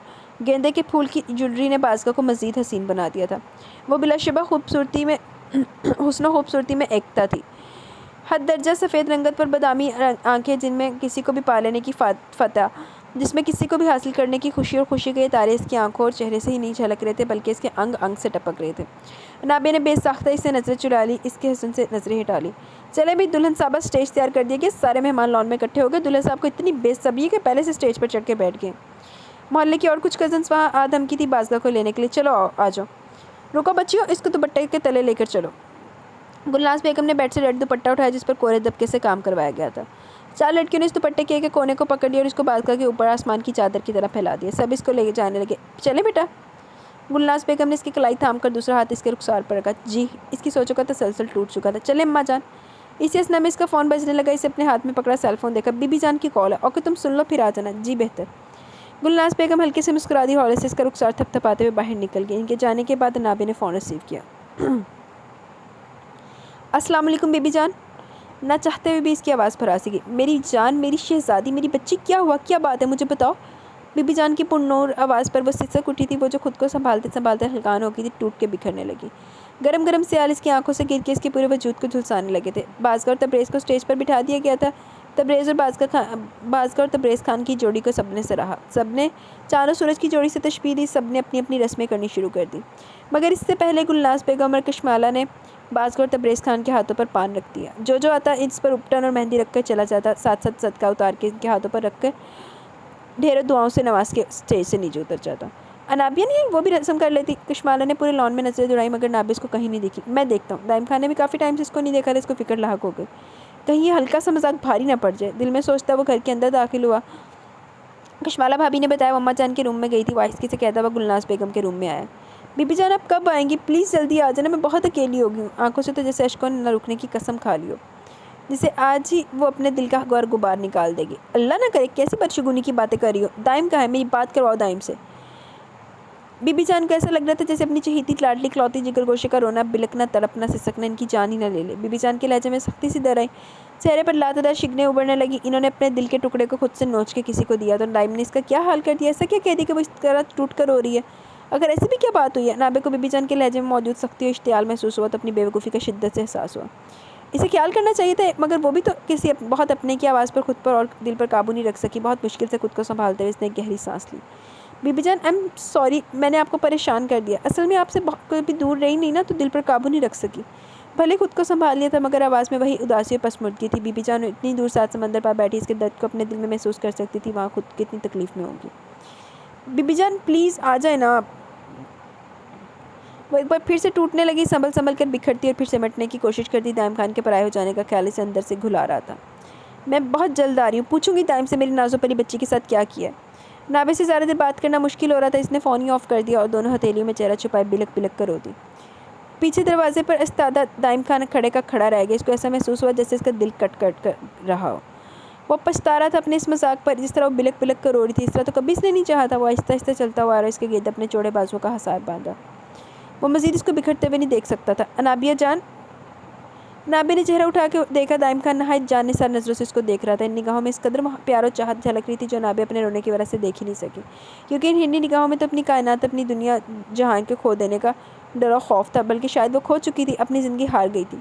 S1: گیندے کے پھول کی جویلری نے بازگاہ کو مزید حسین بنا دیا تھا۔ وہ بلا شبہ حسن و خوبصورتی میں ایکتا تھی۔ حد درجہ سفید رنگت پر بادامی آنکھیں جن میں کسی کو بھی پا لینے کی فتح، جس میں کسی کو بھی حاصل کرنے کی خوشی اور خوشی کے تارے اس کی آنکھوں اور چہرے سے ہی نہیں جھلک رہے تھے بلکہ اس کے انگ انگ سے ٹپک رہے تھے۔ نابے نے بے ساختہ اس سے نظریں چرا لی، اس کے حسن سے نظریں ہٹا لی۔ چلے بھی دلہن صاحبہ اسٹیج تیار کر دیا کہ سارے مہمان لان میں اکٹھے ہو گئے۔ دلہن صاحب کو اتنی بے صبری کہ پہلے سے اسٹیج پر چڑھ کے بیٹھ گئے۔ محلے کی اور کچھ کزنس وہاں آ دھمکی تھی بازگاہ کو لینے کے لیے۔ چلو آ جاؤ، رکو بچیوں، اس کو دوپٹے کے تلے لے کر چلو۔ گلناز بیگم نے بیڈ سے ریڈ دوپٹہ اٹھایا جس پر کورے دبکے سے کام کروایا گیا تھا۔ 4 لڑکیوں نے اس دوپٹے کے ایک کونے کو پکڑ لیا اور اس کو بازگاہ کے اوپر آسمان کی چادر کی طرح پھیلا دیا۔ سب اس کو لے جانے لگے۔ چلے بیٹا۔ گلناز بیگم نے اس کی کلائی تھام کر دوسرا ہاتھ اس کے رخسار پر رکھا۔ جی، اس کی سوچوں کا تسلسل ٹوٹ چکا تھا۔ چلے اماں جان۔ اسی اسنا میں اس کا فون بجنے لگا۔ اسے اپنے ہاتھ میں پکڑا سیل فون دیکھا۔ بی بی جان کی کال ہے۔ اوکے تم سن لو پھر آ جانا۔ جی بہتر۔ گلناز بیگم ہلکے سے مسکرا دی، ہولے سے اس کا رخسار تھپ تھپاتے ہوئے باہر نکل گئی۔ ان کے جانے کے بعد نابے نے فون ریسیو کیا۔ السلام علیکم بی بی جان۔ نہ چاہتے ہوئے بھی اس کی آواز پھراسی گئی۔ میری جان، میری شہزادی، میری بچی، کیا ہوا؟ کیا بات ہے؟ مجھے بتاؤ۔ بی بی جان کی پرنور آواز پر وہ سسک اٹھی تھی۔ وہ جو خود کو سنبھالتے سنبھالتے ہلکان ہو گئی تھی ٹوٹ کے بکھرنے لگی۔ گرم گرم سیال اس کی آنکھوں سے گر کے اس کے پورے وجود کو جھلسانے لگے تھے۔ بازگاہ اور تبریز کو اسٹیج پر بٹھا دیا گیا تھا۔ تبریز اور تبریز خان کی جوڑی کو سب نے سراہا۔ سب نے چاند و سورج کی جوڑی سے تشبیہ دی۔ سب نے اپنی اپنی رسمیں کرنی شروع کر دی، مگر اس سے پہلے گلناز بیگم اور کشمالہ نے بازگاہ اور تبریز خان کے ہاتھوں پر پان رکھ دیا۔ جو آتا اس پر اپٹن اور مہندی رکھ کر چلا جاتا، ساتھ ساتھ صدقہ اتار کے ان کے ہاتھوں پر رکھ کر ڈھیروں دعاؤں سے نواز کے اسٹیج سے نیچے اتر جاتا۔ انابیہ نہیں وہ بھی رسم کر لیتی۔ کشمالہ نے پورے لان میں نظریں دوڑائی مگر نابے اس کو کہیں نہیں دیکھی۔ میں دیکھتا ہوں۔ دائم خان نے بھی کافی ٹائم سے اس کو نہیں دیکھا تھا۔ اس کو فکر لاحق ہو گئی، کہیں یہ ہلکا سا مذاق بھاری نہ پڑ جائے۔ دل میں سوچتا وہ گھر کے اندر داخل ہوا۔ کشمالہ بھابھی نے بتایا وہ اماں جان کے روم میں گئی تھی۔ وائسکی سے کہتا وہ گلناز بیگم کے روم میں آیا۔ بی بی جان آپ کب آئیں گی؟ پلیز جلدی آ جانا، میں بہت اکیلی ہو گئی ہوں۔ آنکھوں سے تو جیسے اشکوں نے نہ رکنے کی قسم کھا لی ہو، جسے آج ہی وہ اپنے دل کا غور غبار نکال دے گی۔ اللہ نہ کرے، کیسی بدشگونی کی باتیں کر رہی ہو؟ دائم کہاں ہے؟ میری بات کرواؤ دائم سے۔ بی بی جان کو ایسا لگ رہا تھا جیسے اپنی چہیتی لاڈلی کلوتی جگر گوشے کا رونا، بلکنا، تڑپنا، سسکنا ان کی جان ہی نہ لے لے۔ بی بی جان کے لہجے میں سختی سی ڈر آئی، چہرے پر لاتعداد شگنیں ابھرنے لگی۔ انہوں نے اپنے دل کے ٹکڑے کو خود سے نوچ کے کسی کو دیا تو دائم نے اس کا کیا حال کر دیا؟ ایسا کیا کہہ دی کہ وہ اس طرح ٹوٹ کر رو رہی ہے؟ اگر ایسی بھی کیا بات ہوئی ہے؟ نابے کو بی بی جان کے لہجے میں موجود سختی اور اشتعال محسوس ہوا تو اپنی بیوقوفی کا شدت سے احساس ہوا۔ اسے خیال کرنا چاہیے تھا، مگر وہ بھی تو کسی بہت اپنے کی آواز پر خود پر اور دل پر قابو نہیں رکھ سکی۔ بہت مشکل سے خود کو سنبھالتے ہوئے اس نے ایک گہری سانس لی۔ بی بی جان آئی ایم سوری، میں نے آپ کو پریشان کر دیا۔ اصل میں آپ سے کوئی بھی دور رہی نہیں نا تو دل پر قابو نہیں رکھ سکی۔ بھلے خود کو سنبھال لیا تھا مگر آواز میں وہی اداسی اور پسمردگی تھی۔ بی بی جان اتنی دور سات سمندر پر بیٹھی اس کے درد کو اپنے دل میں محسوس کر سکتی تھی، وہاں خود کتنی تکلیف میں ہوگی۔ بی بی جان پلیز آ جائیں نا آپ۔ وہ ایک بار پھر سے ٹوٹنے لگی، سنبھل سنبھل کر بکھرتی اور پھر سمٹنے کی کوشش کرتی۔ دائم خان کے پرائے ہو جانے کا خیال اسے اندر سے گھلا رہا تھا۔ میں بہت جلد آ رہی ہوں، پوچھوں گی دائم سے میری نازو پری بچی کے ساتھ کیا کیا ہے۔ نابے سے زیادہ دیر بات کرنا مشکل ہو رہا تھا، اس نے فون ہی آف کر دیا اور دونوں ہتھیلیوں میں چہرہ چھپائے بلک بلک کر رو دی۔ پیچھے دروازے پر استادہ دائم خان کھڑے کا کھڑا رہ گیا۔ اس کو ایسا محسوس ہوا جیسے اس کا دل کٹ کٹ کر رہا ہو۔ وہ پچھتا رہا تھا اپنے اس مذاق پر، جس طرح وہ بلک بلک کر رو رہی تھی اس طرح تو کبھی اس نے نہیں چاہا تھا۔ وہ آہستہ آہستہ چلتا ہوا آ رہا، اس کے گرد اپنے چوڑے بازوؤں کا حصار باندھا۔ وہ مزید اس کو بکھرتے ہوئے نہیں دیکھ سکتا تھا۔ انابیہ جان۔ نابے نے چہرہ اٹھا کے دیکھا، دائم خان نہایت جان نثار نظروں سے اس کو دیکھ رہا تھا۔ ان نگاہوں میں اس قدر پیار و چاہت جھلک رہی تھی جو نابے اپنے رونے کی وجہ سے دیکھ ہی نہیں سکی، کیونکہ ان ہنی نگاہوں میں تو اپنی کائنات، اپنی دنیا جہان کے کھو دینے کا ڈر و خوف تھا، بلکہ شاید وہ کھو چکی تھی، اپنی زندگی ہار گئی تھی۔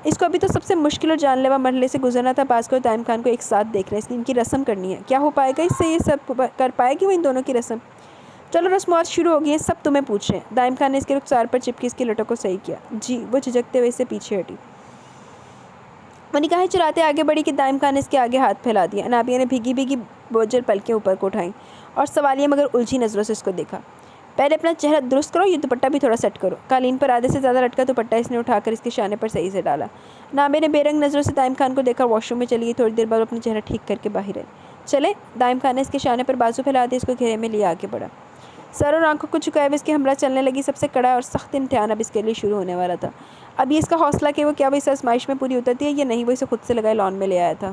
S1: اس کو ابھی تو سب سے مشکل اور جان لیوا مرحلے سے گزرنا تھا۔ بازگاہ اور دائم خان کو ایک ساتھ دیکھ رہے ہیں، اس لیے ان کی رسم کرنی ہے۔ کیا ہو پائے گا اس سے؟ یہ سب کر پائے گی وہ ان دونوں کی رسم؟ چلو رسمات شروع ہو گئی ہیں، سب تمہیں پوچھ رہے ہیں۔ دائم خان نے اس کے رخسار پر چپکی اس کی لٹوں کو صحیح کیا۔ جی۔ وہ جھجکتے ہوئے اس سے پیچھے ہٹی۔ وہ نگاہیں چراتے آگے بڑھی کہ دائم خان نے اس کے آگے ہاتھ پھیلا دیا۔ انابیہ نے بھیگی بھیگی بوجھل پلکیں اوپر کو اٹھائیں اور سوالیہ مگر الجھی نظروں سے اس کو دیکھا۔ پہلے اپنا چہرہ درست کرو، یہ دوپٹہ بھی تھوڑا سیٹ کرو۔ قالین پر آدھے سے زیادہ لٹکا دوپٹہ اس نے اٹھا کر اس کے شانے پر صحیح سے ڈالا۔ نابے نے بے رنگ نظروں سے دائم خان کو دیکھا، واش روم میں چلی گئی۔ تھوڑی دیر بعد اپنا چہرہ ٹھیک کر کے باہر آئی۔ چلے۔ دائم خان نے اس کے شانے پر بازو پھیلا دیا، اس کو گھیرے میں لے آگے بڑھا۔ سر اور آنکھوں کو جھکائے ہوئے اس کی ہمراہ چلنے لگی۔ سب سے کڑا اور سخت امتحان اب اس کے لیے شروع ہونے والا تھا۔ اب یہ اس کا حوصلہ کہ وہ کیا وہ اس آزمائش میں پوری اترتی ہے یا نہیں، وہ اسے خود سے لگائے لان میں لے آیا تھا۔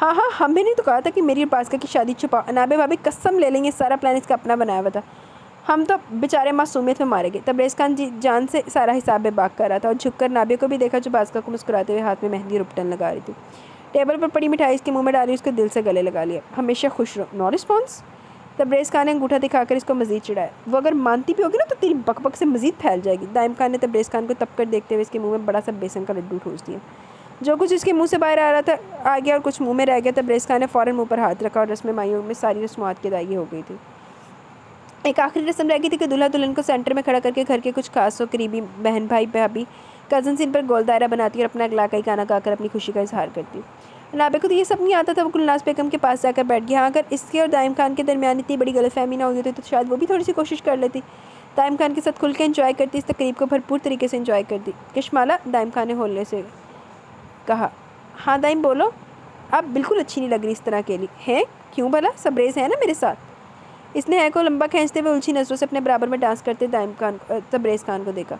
S1: ہاں ہاں ہمیں نے تو کہا تھا کہ میری اور بازگہ کی شادی چھپا. نابے بھابھی قسم لے لیں گے سارا پلان اس کا اپنا بنایا ہوا تھا. ہم تو بیچارے معصومیت میں مارے گئے. تبریز خان جان سے سارا حساب بے باک کر رہا تھا اور جھک کر نابے کو بھی دیکھا جو بازگہ کو مسکراتے ہوئے ہاتھ میں مہندی رپٹن لگا رہی تھی. ٹیبل پر پڑی مٹھائی اس کے منہ میں ڈالی, اس کو دل سے گلے لگا لیا. ہمیشہ خوش رہو. No response. تبریز خان نے انگوٹھا دکھا کر اس کو مزید چڑھایا. وہ اگر مانتی بھی ہوگی نا تو تیری بک بک سے مزید پھیل جائے گی. دائم خان نے تبریز خان کو تپ کر دیکھتے ہوئے اس کے منہ میں بڑا سا بیسن کا لڈو ٹھوس دیا. جو کچھ اس کے منہ سے باہر آ رہا تھا آ گیا اور کچھ منہ میں رہ گیا. تبریز خان نے فوراً منہ پر ہاتھ رکھا اور رسم مائیوں میں ساری رسومات کی ادائیگی ہو گئی تھی. ایک آخری رسم رہ گئی تھی کہ دلہا دلہن کو سینٹر میں کھڑا کر کے گھر کے کچھ خاص و قریبی بہن بھائی بھابھی کزنس ان پر گول دائرہ بناتی اور اپنا علاقائی گانا گا کر اپنی خوشی کا اظہار کرتی. نابے کو تو یہ سب نہیں آتا تھا. وہ گلناز بیگم کے پاس جا کر بیٹھ گیا. اگر اس کے اور دائم خان کے درمیان اتنی بڑی غلط فہمی نہ ہوئی ہوتی تو شاید وہ بھی تھوڑی سی کوشش کر لیتی. دائم خان کے ساتھ کھل کے انجوائے کرتی, اس تقریب کو بھرپور طریقے سے انجوائے کرتی. کشمالہ, دائم خان نے ہولنے سے کہا. ہاں دائم بولو. آپ بالکل اچھی نہیں لگ رہی اس طرح کے لیے. ہیں کیوں بھلا؟ سبریز ہے نا میرے ساتھ. اس نے ہے کو لمبا کھینچتے ہوئے الجھی نظروں سے اپنے برابر میں ڈانس کرتے تبریز خان کو دیکھا.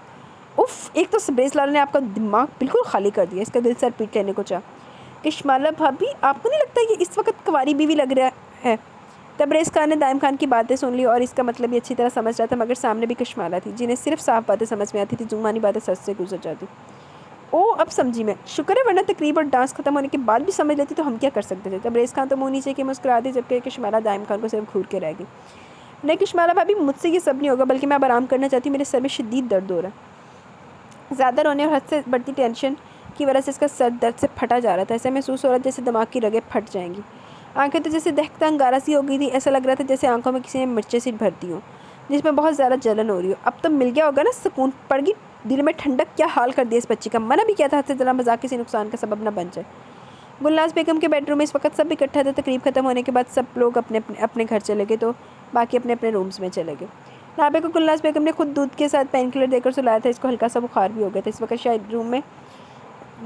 S1: اف, ایک تو سبریز لال نے آپ کا دماغ بالکل خالی کر دیا. اس کا دل سر پیٹ لینے کو چاہ. کشمالہ بھابھی آپ کو نہیں لگتا یہ اس وقت کنواری بیوی لگ رہا ہے؟ تبریز خان نے دائم خان کی باتیں سن لی اور اس کا مطلب یہ اچھی طرح سمجھ رہا تھا, مگر سامنے بھی کشمالہ تھی جنہیں صرف صاف باتیں سمجھ میں آتی تھی, زبانی باتیں سچ سے گزر جاتی. او اب سمجھی میں. شکر ہے, ورنہ تقریب اور ڈانس ختم ہونے کے بعد بھی سمجھ لیتی تو ہم کیا کر سکتے تھے. تبریز خان تو منہ نیچے کے مسکرا دی, جبکہ کشمالہ دائم خان کو صرف گھور کے رہ گئی. نہیں کشمالہ بھابھی, مجھ سے یہ سب نہیں ہوگا, بلکہ میں اب آرام کرنا چاہتی ہوں. میرے سر میں شدید درد ہو رہا ہے. زیادہ رونے اور حد سے بڑھتی ٹینشن کی وجہ سے اس کا سر درد سے پھٹا جا رہا تھا. ایسے محسوس ہو رہا تھا جیسے دماغ کی رگیں پھٹ جائیں گی. آنکھیں تو جیسے دہکتا انگارہ سی ہو گئی تھی. ایسا لگ رہا تھا جیسے آنکھوں میں کسی نے مرچیں سی بھرتی ہوں, جس میں بہت زیادہ جلن ہو رہی ہو. اب تو مل گیا ہوگا نا سکون, پڑ گئی دل میں ٹھنڈک. کیا حال کر دیا اس بچی کا. منع بھی کیا تھا حد سے زیادہ مذاق کسی نقصان کا سبب نہ بن جائے. گلناز بیگم کے بیڈ روم میں اس وقت سب اکٹھا تھا. تقریب ختم ہونے کے بعد سب لوگ اپنے گھر چلے گئے تو باقی اپنے اپنے رومز میں چلے گئے. نابے کو گلناز بیگم نے خود دودھ کے ساتھ پین کلر دے کر سلایا تھا. اس کو ہلکا سا بخار بھی ہو گیا تھا. اس وقت شاید روم میں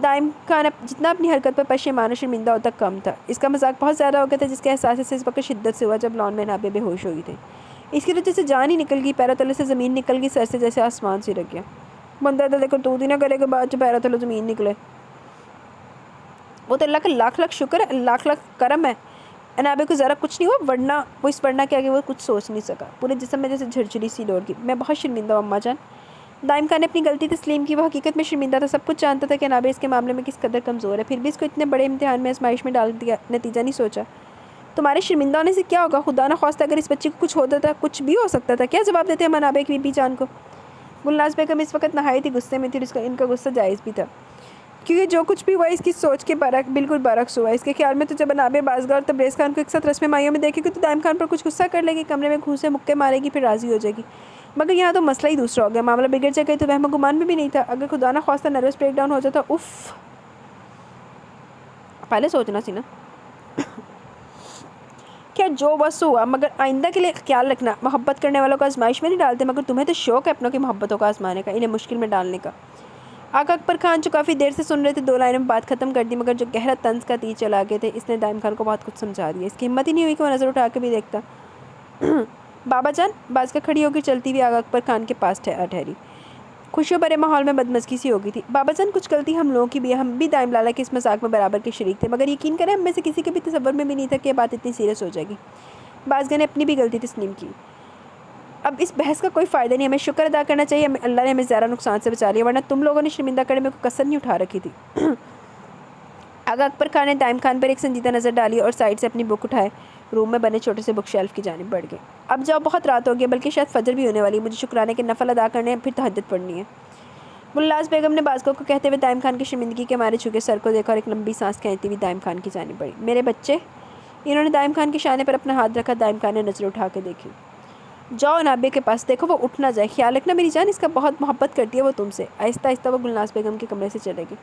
S1: دائم خان جتنا اپنی حرکت پر پشیمان و شرمندہ ہوتا کم تھا. اس کا مذاق بہت زیادہ ہو گیا تھا, جس کے احساس سے اس وقت شدت سے ہوا جب لان میں نابے بے ہوش ہوئی تھی. اس کی تو جیسے جان ہی نکل گئی. پیروں تلے سے زمین نکل گئی, سر سے جیسے آسمان سے رک گیا. بندہ تو دیکھو تو ہی نہ کرے گا بعد جو پیروں تلے زمین نکلے. وہ تو اللہ کا لاکھ لاکھ شکر ہے, لاکھ لاکھ کرم ہے. نابے کو ذرا کچھ نہیں ہوا, ورنہ وہ اس ورنہ کے آگے وہ کچھ سوچ نہیں سکا. پورے جسم میں جیسے جھرجھری سی دوڑ گئی. میں بہت شرمندہ ہوں اماں جان. دائم خان نے اپنی غلطی تسلیم کی. وہ حقیقت میں شرمندہ تھا. سب کچھ جانتا تھا کہ نابے اس کے معاملے میں کس قدر کمزور ہے, پھر بھی اس کو اتنے بڑے امتحان میں آزمائش میں ڈال دیا. نتیجہ نہیں سوچا. تمہارے شرمندہ ہونے سے کیا ہوگا؟ خدا نہ خواستہ اگر اس بچی کو کچھ ہوتا تھا, کچھ بھی ہو سکتا تھا. کیا جواب دیتے ہم نابے کی بی جان کو؟ گلناز بیگم اس وقت نہایت ہی غصے میں تھی. ان کا غصہ جائز بھی تھا, کیونکہ جو کچھ بھی ہوا اس کی سوچ کے بالکل برعکس ہوا. اس کے خیال میں تو جب نابے بازگار اور تبریز خان کو ایک ساتھ رسم مائیوں میں دیکھے گی تو دائم خان پر کچھ غصہ کر لے گی, کمرے میں گھوسے مکے مارے گی, پھر راضی ہو جائے گی. مگر یہاں تو مسئلہ ہی دوسرا ہو گیا. معاملہ بگڑ جائے گا تو وہم و گمان میں بھی نہیں تھا. اگر خدا نہ خواستہ نروس بریک ڈاؤن ہو جاتا, اف, پہلے سوچنا سی نا. خیر جو بس ہوا, مگر آئندہ کے لیے خیال رکھنا, محبت کرنے والوں کو آزمائش میں نہیں ڈالتے, مگر تمہیں تو شوق ہے اپنوں کی محبتوں کو آزمانے کا, انہیں مشکل میں ڈالنے کا. آقا اکبر خان جو کافی دیر سے سن رہے تھے, 2 لائنوں میں بات ختم کر دی, مگر جو گہرا طنز کا تیر چلا گئے تھے. اس نے دائم خان کو بہت کچھ سمجھا دیا. اس کی ہمت ہی نہیں ہوئی کہ وہ نظر اٹھا کے بھی دیکھتا. بابا جان, بازگہ کھڑی ہو کر چلتی ہوئی آقا اکبر خان کے پاس ٹھہری. خوشیوں بھرے ماحول میں بدمزگی سی ہو گئی تھی. بابا جان کچھ غلطی ہم لوگوں کی بھی ہے. ہم بھی دائم لالا کے اس مذاق میں برابر کے شریک تھے, مگر یقین کریں ہم میں سے کسی کے بھی تصور میں بھی نہیں تھا کہ یہ بات اتنی سیریس ہو جائے گی. بازگہ نے اپنی بھی غلطی تسلیم کی. اب اس بحث کا کوئی فائدہ نہیں. ہمیں شکر ادا کرنا چاہیے, اللہ نے ہمیں زیادہ نقصان سے بچا لیا, ورنہ تم لوگوں نے شرمندہ کرنے میں کوئی کسر نہیں اٹھا رکھی تھی. آقا اکبر خان نے دائم خان پر ایک سنجیدہ نظر ڈالی اور سائڈ سے اپنی بک اٹھائے روم میں بنے چھوٹے سے بک شیلف کی جانب بڑھ گئے. اب جاؤ, بہت رات ہو گئی, بلکہ شاید فجر بھی ہونے والی. مجھے شکرانے کے نفل ادا کرنے ہیں, پھر تہجد پڑھنی ہے. گلناز بیگم نے بازگہ کو کہتے ہوئے دائم خان کی شرمندگی کے مارے چھکے سر کو دیکھا اور ایک لمبی سانس کھینچتی ہوئی دائم خان کی جانب بڑھی. میرے بچے. انہوں نے دائم خان کے شانے پر اپنا ہاتھ رکھا. دائم خان نے نظر اٹھا کے دیکھی. جاؤ نابے کے پاس, دیکھو وہ اٹھ نہ جائے. خیال رکھنا میری جان, اس کا بہت محبت کرتی ہے وہ تم سے. آہستہ آہستہ وہ گلناز بیگم کے کمرے سے چلے گی.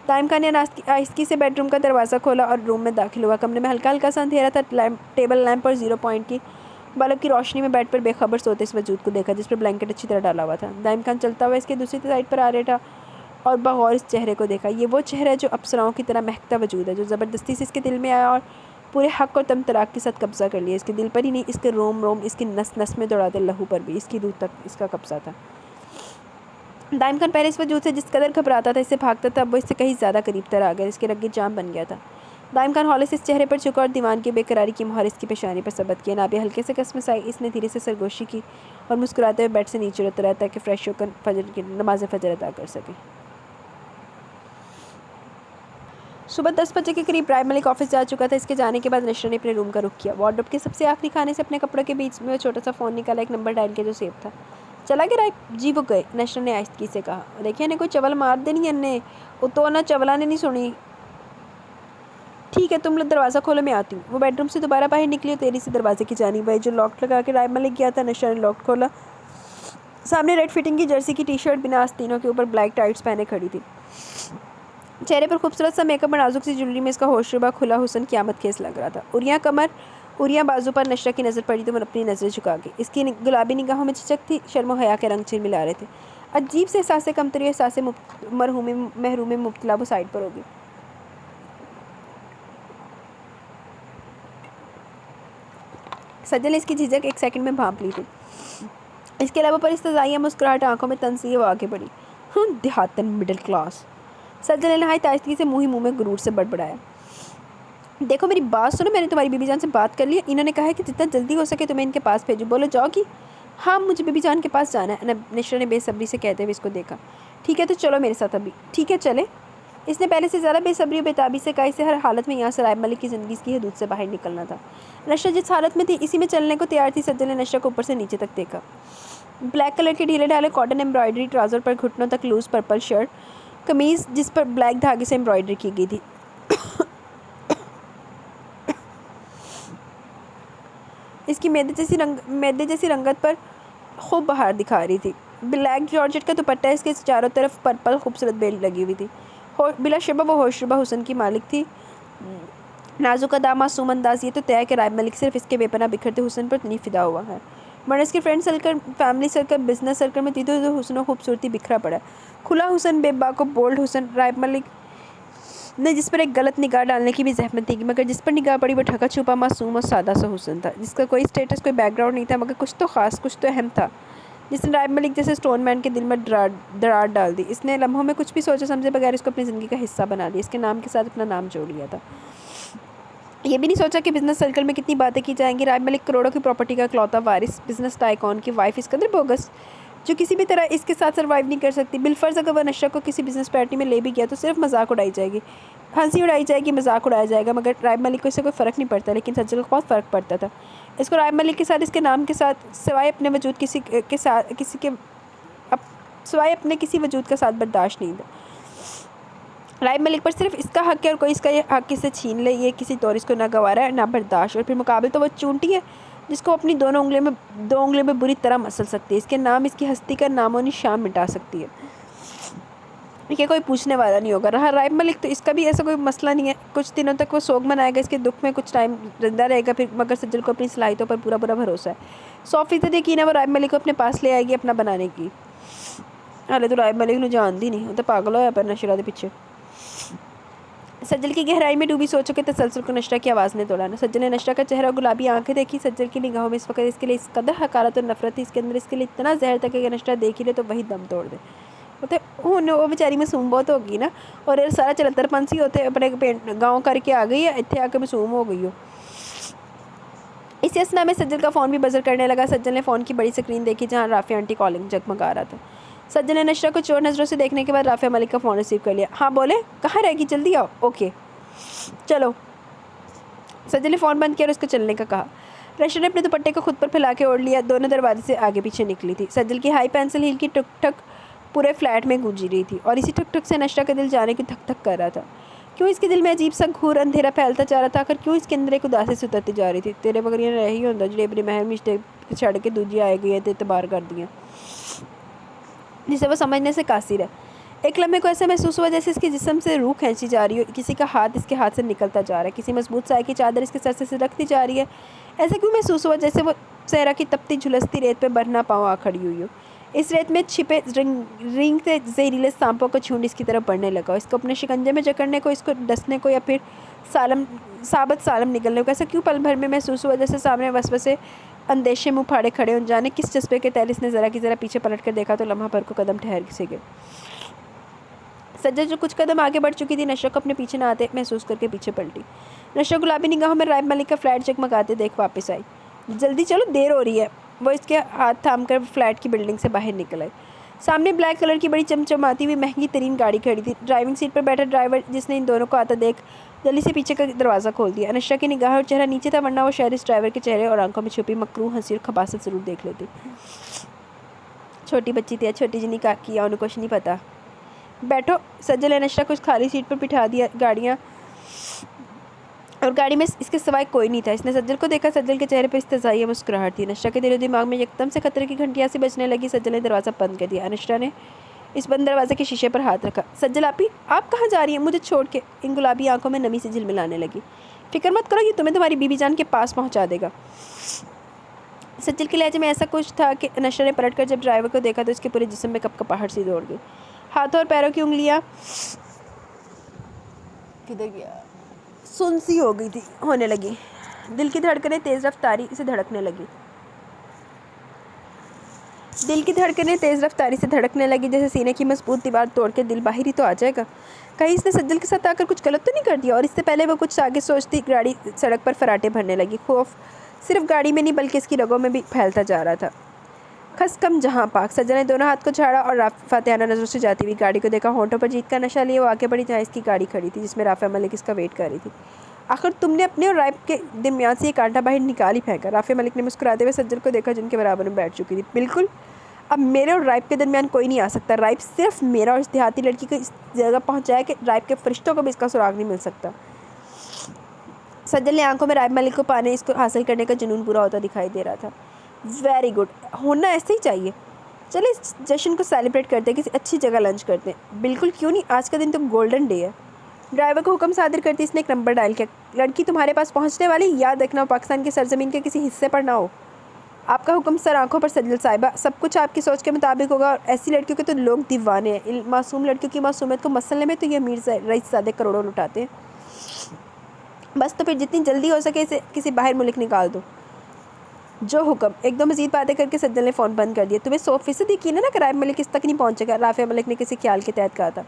S1: دائم خان نے آہستگی سے بیڈ روم کا دروازہ کھولا اور روم میں داخل ہوا. کمرے میں ہلکا ہلکا سا اندھیرا تھا. ٹیبل لیمپ اور 0 پوائنٹ کی بلب کی روشنی میں بیڈ پر بے خبر سوتے اس وجود کو دیکھا, جس پر بلینکٹ اچھی طرح ڈالا ہوا تھا. دائم خان چلتا ہوا اس کے دوسری سائڈ پر آ رہا اور بغور اس چہرے کو دیکھا. یہ وہ چہرہ ہے جو اپسراؤں کی طرح مہکتا وجود ہے, جو زبردستی سے اس کے دل میں آیا اور پورے حق اور تمطراق کے ساتھ قبضہ کر لیا. اس کے دل پر ہی نہیں, اس کے روم روم, اس کی نس نس میں دوڑاتے لہو پر بھی, اس کی روح تک اس کا قبضہ تھا. دائم خان پہلے اس وجود سے جس قدر گھبراتا تھا, اس سے بھاگتا تھا, اب وہ اس سے کہیں زیادہ قریب تر آ گیا. اس کے رگے جام بن گیا تھا. دائم خان ہولے سے اس چہرے پر چکا اور دیوان کی بےقراری کی مہر اس کی پیشانی پر ثبت کیا. نابیہ ہلکے سے کسمسائی. اس نے دھیرے سے سرگوشی کی اور مسکراتے ہوئے بیڈ سے نیچے اترا تاکہ فریش ہو کر فجر کی نماز فجر ادا کر سکے. صبح 10 بجے کے قریب رائب ملک آفس جا چکا تھا. اس کے جانے کے بعد نشرا نے اپنے روم کا رخ کیا. وارڈروب کے سب سے آخری خانے سے اپنے کپڑوں کے بیچ میں وہ چھوٹا سا فون نکالا. ایک نمبر ڈائل کیا جو سیو تھا. چلا گیا رائب؟ جی وہ گئے. نشرا نے آہستگی سے کہا. دیکھیں نے کوئی چول مار دینی انہیں. وہ تو نہ چولا نے نہیں سنی. ٹھیک ہے تم لوگ دروازہ کھولو میں آتی ہوں. وہ بیڈ روم سے دوبارہ باہر نکلی اور تیزی سے دروازے کی جانب آئی جو لاک لگا کے رائب ملک گیا تھا. نشرا نے لاک کھولا. سامنے ریڈ فٹنگ کی جرسی کی ٹی شرٹ بنا آستینوں کے اوپر بلیک ٹائٹس پہنے کھڑی تھی. چہرے پر خوبصورت سا میک اپ اور نازک سی جویلری میں اس کا ہوشربا کھلا حسن قیامت خیز لگ رہا تھا. اریاں کمر اریاں بازو پر نشرا کی نظر پڑی تو وہ اپنی نظر جھکا گئی. اس کی گلابی نگاہوں میں چچک تھی. شرم و حیا کے رنگ چل ملا رہے تھے. عجیب سے احساس کمتری احساس محروم مبتلا وہ سائڈ پر ہوگی. سجل نے اس کی جھجک ایک سیکنڈ میں بھانپ لی تھی. اس کے لبوں پر استضاعیہ مسکراہٹ آنکھوں میں تنزیہ وہ آگے بڑھی. دیہاتن مڈل کلاس. سجل نے نہایت آہستگی سے منہ میں غرور سے بڑبڑایا. دیکھو میری بات سنو. میں نے تمہاری بی بی جان سے بات کر لی. انہوں نے کہا ہے کہ جتنا جلدی ہو سکے تمہیں ان کے پاس بھیجو. بولو جاؤ گی؟ ہاں مجھے بی بی جان کے پاس جانا ہے. نشرا نے بے صبری سے کہتے ہوئے اس کو دیکھا. ٹھیک ہے تو چلو میرے ساتھ ابھی. ٹھیک ہے چلے. اس نے پہلے سے زیادہ بے صبری و بےتابی سے کہا. اسے ہر حالت میں یہاں سے رائب ملک کی زندگی اس کی حدود سے باہر نکلنا تھا. نشرا جس حالت میں تھی اسی میں چلنے کو تیار تھی. سجل نے نشرا کو اوپر سے نیچے تک دیکھا. بلیک کلر کے ڈھیلے ڈھالے کاٹن ایمبرائڈری ٹراؤزر پر گھٹنوں تک لوز پرپل شرٹ قمیض جس پر بلیک دھاگے سے ایمبرائڈری کی گئی تھی. اس کی میدے جیسی رنگت پر خوب بہار دکھا رہی تھی. بلیک جارجٹ کا دوپٹہ اس کے چاروں طرف پرپل خوبصورت بیل لگی ہوئی تھی. بلا شبہ وہ ہوشربا حسن کی مالک تھی. نازک ادا معصوم انداز. یہ تو طے ہے کہ رائب ملک صرف اس کے بے پناہ بکھرتے حسن پر اتنی فدا ہوا ہے. ورنہ اس کے friend circle family circle business circle میں تیتو حسن و خوبصورتی بکھرا پڑا. کھلا حسن بے باک و بولڈ حسن. رائب ملک نے جس پر ایک غلط نگاہ ڈالنے کی بھی زحمت تھی مگر جس پر نگاہ پڑی وہ ڈھکا چھپا معصوم اور سادہ سا حسن تھا جس کا کوئی اسٹیٹس کوئی بیک گراؤنڈ نہیں تھا مگر کچھ تو خاص کچھ تو اہم تھا جس نے رائب ملک جیسے اسٹون مین کے دل میں دراڑ ڈال دی. اس نے لمحوں میں کچھ بھی سوچے سمجھے بغیر اس کو اپنی زندگی کا حصہ بنا لیا. اس کے نام کے ساتھ اپنا نام جوڑ لیا تھا. یہ بھی نہیں سوچا کہ بزنس سرکل میں کتنی باتیں کی جائیں گی. رائب ملک کروڑوں کی پراپرٹی کا اکلوتا وارث. بزنس ٹائکون کی وائف اس قدر بوگس جو کسی بھی طرح اس کے ساتھ سروائیو نہیں کر سکتی. بالفرض اگر وہ نشرا کو کسی بزنس پارٹی میں لے بھی گیا تو صرف مذاق اڑائی جائے گی, ہنسی اڑائی جائے گی, مذاق اڑایا جائے گا. مگر رائب ملک کو اس سے کوئی فرق نہیں پڑتا. لیکن سجل کو بہت فرق پڑتا تھا. اس کو رائب ملک کے ساتھ اس کے نام کے ساتھ سوائے اپنے وجود کا ساتھ برداشت نہیں تھا. رائب ملک پر صرف اس کا حق ہے اور کوئی اس کا یہ حق اسے چھین لے یہ کسی طور اس کو نہ گوارا ہے نہ برداشت. اور پھر مقابل تو وہ چونٹی ہے جس کو اپنی دو انگلیوں میں بری طرح مسل سکتی ہے. اس کے نام اس کی ہستی کا نام و نشان مٹا سکتی ہے. یہ کوئی پوچھنے والا نہیں ہوگا. رہا رائب ملک تو اس کا بھی ایسا کوئی مسئلہ نہیں ہے. کچھ دنوں تک وہ سوگ منائے گا. اس کے دکھ میں کچھ ٹائم زندہ رہے گا پھر مگر سجل کو اپنی صلاحیتوں پر پورا بھروسہ ہے. 100% یقین ہے وہ رائب ملک کو اپنے پاس لے آئے گی اپنا بنانے کی. حالے تو رائب ملک نے جانتی نہیں. وہ تو پاگل ہوا پر نشرا دے پیچھے. سجل کی گہرائی میں ڈوبی سوچوں کے تسلسل کو نشرا کی آواز نے توڑا. سجل نے نشرا کا چہرہ اور گلابی آنکھیں دیکھی. سجل کی نگاہوں میں اس وقت اس کے لیے اس قدر حقارت اور نفرت تھی. اس کے اندر اس کے لیے اتنا زہر تھا کہ نشرا دیکھ ہی لے تو وہی دم توڑ دے. وہ بیچاری معصوم بہت ہوگی نا اور سارا 74 پنسی ہوتے اپنے گاؤں کر کے آ گئی ہے اتنے آ کے معصوم ہو گئی ہو. اسی اسنا میں سجل کا فون بھی بزر کرنے لگا. سجل نے فون کی بڑی سکرین دیکھی جہاں رافیہ آنٹی کالنگ جگمگا رہا تھا. سجل نے نشرا کو چور نظروں سے دیکھنے کے بعد رافیہ ملک کا فون ریسیو کر لیا. ہاں بولے کہاں رہے گی جلدی آؤ. اوکے چلو. سجل نے فون بند کیا اور اس کو چلنے کا کہا. نشرا نے اپنے دوپٹے کو خود پر پھیلا کے اوڑھ لیا. دونوں دروازے سے آگے پیچھے نکلی تھی. سجل کی ہائی پینسل ہیل کی ٹک ٹک پورے فلیٹ میں گونجی رہی تھی اور اسی ٹھک ٹھک سے نشرا کا دل جانے کی دھک دھک کر رہا تھا. کیوں اس کے دل میں عجیب سا گھور اندھیرا پھیلتا جا رہا تھا. آخر کیوں اس کے اندر ایک اداسی سے اترتی جا رہی تھی. تیرے بغیر یہ رہ ہی ہوتا جڑے اپنی محل مشتے چھڑ کے دوجی آئے گئی ہے تو اعتبار کر دیا جسے وہ سمجھنے سے قاصر ہے. ایک لمحے کو ایسا محسوس ہوا جیسے اس کے جسم سے روح کھینچی جا رہی ہو. کسی کا ہاتھ اس کے ہاتھ سے نکلتا جا رہا ہے. کسی مضبوط سائے کی چادر اس کے سر سے سرکتی جا رہی ہے. ایسا کیوں محسوس ہوا جیسے وہ صحرا کی تپتی جھلستی ریت پہ برہنہ پاؤں آ کھڑی ہوئی ہو. اس ریت میں چھپے رینگ سے زہریلے سانپوں کا جھنڈ اس کی طرف بڑھنے لگا. اس کو اپنے شکنجے میں جکڑنے کو, اس کو ڈسنے کو یا پھر ثابت سالم نکلنے کو. ایسا کیوں پل بھر میں محسوس ہوا جیسے سامنے وسوسے اندیشے منہ پھاڑے کھڑے ہوں. جانے کس جذبے کے تحت اس نے ذرا کی ذرا پیچھے پلٹ کر دیکھا تو لمحہ بھر کو قدم ٹھہر سے گئے. سجل جو کچھ قدم آگے بڑھ چکی تھی نشہ کو اپنے پیچھے نہ آتے محسوس کر کے پیچھے پلٹی. نشہ گلابی نگاہوں میں رائب ملک کا فلیٹ جگمگاتے دیکھ واپس آئی. جلدی چلو، دیر ہو رہی ہے. وہ اس کے ہاتھ تھام کر فلیٹ کی بلڈنگ سے باہر نکل آئی. سامنے بلیک کلر کی بڑی چمچماتی ہوئی مہنگی ترین گاڑی کھڑی تھی. ڈرائیونگ سیٹ پر بیٹھا ڈرائیور جس نے ان دونوں کو آتا دیکھ جلدی سے پیچھے کا دروازہ کھول دیا. انشا کی نگاہ اور چہرہ نیچے تھا، ورنہ وہ شاید اس ڈرائیور کے چہرے اور آنکھوں میں چھپی مکروہ ہنسی اور خباثت ضرور دیکھ لیتی. چھوٹی بچی تھی، چھوٹی جنی کا کیا انہیں کچھ نہیں پتا. بیٹھو. سجل نے انشا کو اس خالی سیٹ پر بٹھا دیا. اور گاڑی میں اس کے سوائے کوئی نہیں تھا. اس نے سجل کو دیکھا. سجل کے چہرے پر استحضائیہ مسکراہٹ تھی. انشا کے دل و دماغ میں یکدم سے خطرے کی گھنٹیاں سی بجنے لگی. سجل نے دروازہ بند کر دیا. انشا نے اس بند دروازے کے شیشے پر ہاتھ رکھا. سجل آپ کہاں جا رہی ہیں؟ مجھے چھوڑ کے. ان گلابی آنکھوں میں نمی سے جھلملانے لگی. فکر مت کرو، یہ تمہیں تمہاری بی بی جان کے پاس پہنچا دے گا. سجل کے لہجے میں ایسا کچھ تھا کہ انشا نے پلٹ کر جب ڈرائیور کو دیکھا تو اس کے پورے جسم میں کپکپاہٹ سی دوڑ گئی. ہاتھوں اور پیروں کی انگلیاں کدھر گیا سنسی ہو گئی تھی ہونے لگی. دل کی دھڑکنیں تیز رفتاری سے دھڑکنے لگی جیسے سینے کی مضبوط دیوار توڑ کے دل باہر ہی تو آ جائے گا. کہیں اس نے سجل کے ساتھ آ کر کچھ غلط تو نہیں کر دیا؟ اور اس سے پہلے وہ کچھ آگے سوچتی گاڑی سڑک پر فراٹے بھرنے لگی. خوف صرف گاڑی میں نہیں بلکہ اس کی رگوں میں بھی پھیلتا جا رہا تھا. خس کم جہاں پاک. سجل نے دونوں ہاتھ کو جھاڑا اور فاتحانہ نظروں سے جاتی ہوئی گاڑی کو دیکھا. ہونٹوں پر جیت کا نشہ لیے وہ آگے بڑھی جہاں اس کی گاڑی کھڑی تھی جس میں رافعہ ملک اس کا ویٹ کر رہی تھی. آخر تم نے اپنے اور رائب کے درمیان سے یہ کانٹا باہر نکال ہی پھینکا. رافعہ ملک نے مسکراتے ہوئے سجل کو دیکھا جن کے برابر میں بیٹھ چکی تھی. بالکل. اب میرے اور رائب کے درمیان کوئی نہیں آ سکتا. رائب صرف میرا اور اس دیہاتی لڑکی کو اس جگہ پہنچایا کہ رائب کے فرشتوں کو بھی اس کا سراغ نہیں مل سکتا. سجل نے آنکھوں میں رائب ملک کو پانے اس کو حاصل کرنے کا جنون پورا ہوتا دکھائی دے رہا تھا. Very good. ہونا ایسے ہی چاہیے. چلے اس جشن کو سیلیبریٹ کرتے ہیں، کسی اچھی جگہ لنچ کرتے ہیں. بالکل، کیوں نہیں. آج کا دن تو گولڈن ڈے ہے. ڈرائیور کو حکم صادر کرتی اس نے ایک نمبر ڈائل کیا. لڑکی تمہارے پاس پہنچنے والی. یاد رکھنا پاکستان کی سرزمین کے کسی حصے پر نہ ہو. آپ کا حکم سر. آنکھوں پر سجل صاحبہ. سب کچھ آپ کی سوچ کے مطابق ہوگا اور ایسی لڑکیوں کے تو لوگ دیوانے ہیں. معصوم لڑکیوں کی معصومیت کو مسئلے میں تو یہ امیر رئیس زادے کروڑوں لٹاتے ہیں. بس تو پھر جتنی جلدی ہو سکے اسے کسی باہر ملک نکال دو. جو حکم. ایک دو مزید باتیں کر کے سجل نے فون بند کر دیا. تمہیں 100% یقین ہے نا کہ رائب ملک اس تک نہیں پہنچے گا؟ رافعہ ملک نے کسی خیال کے تحت کہا تھا.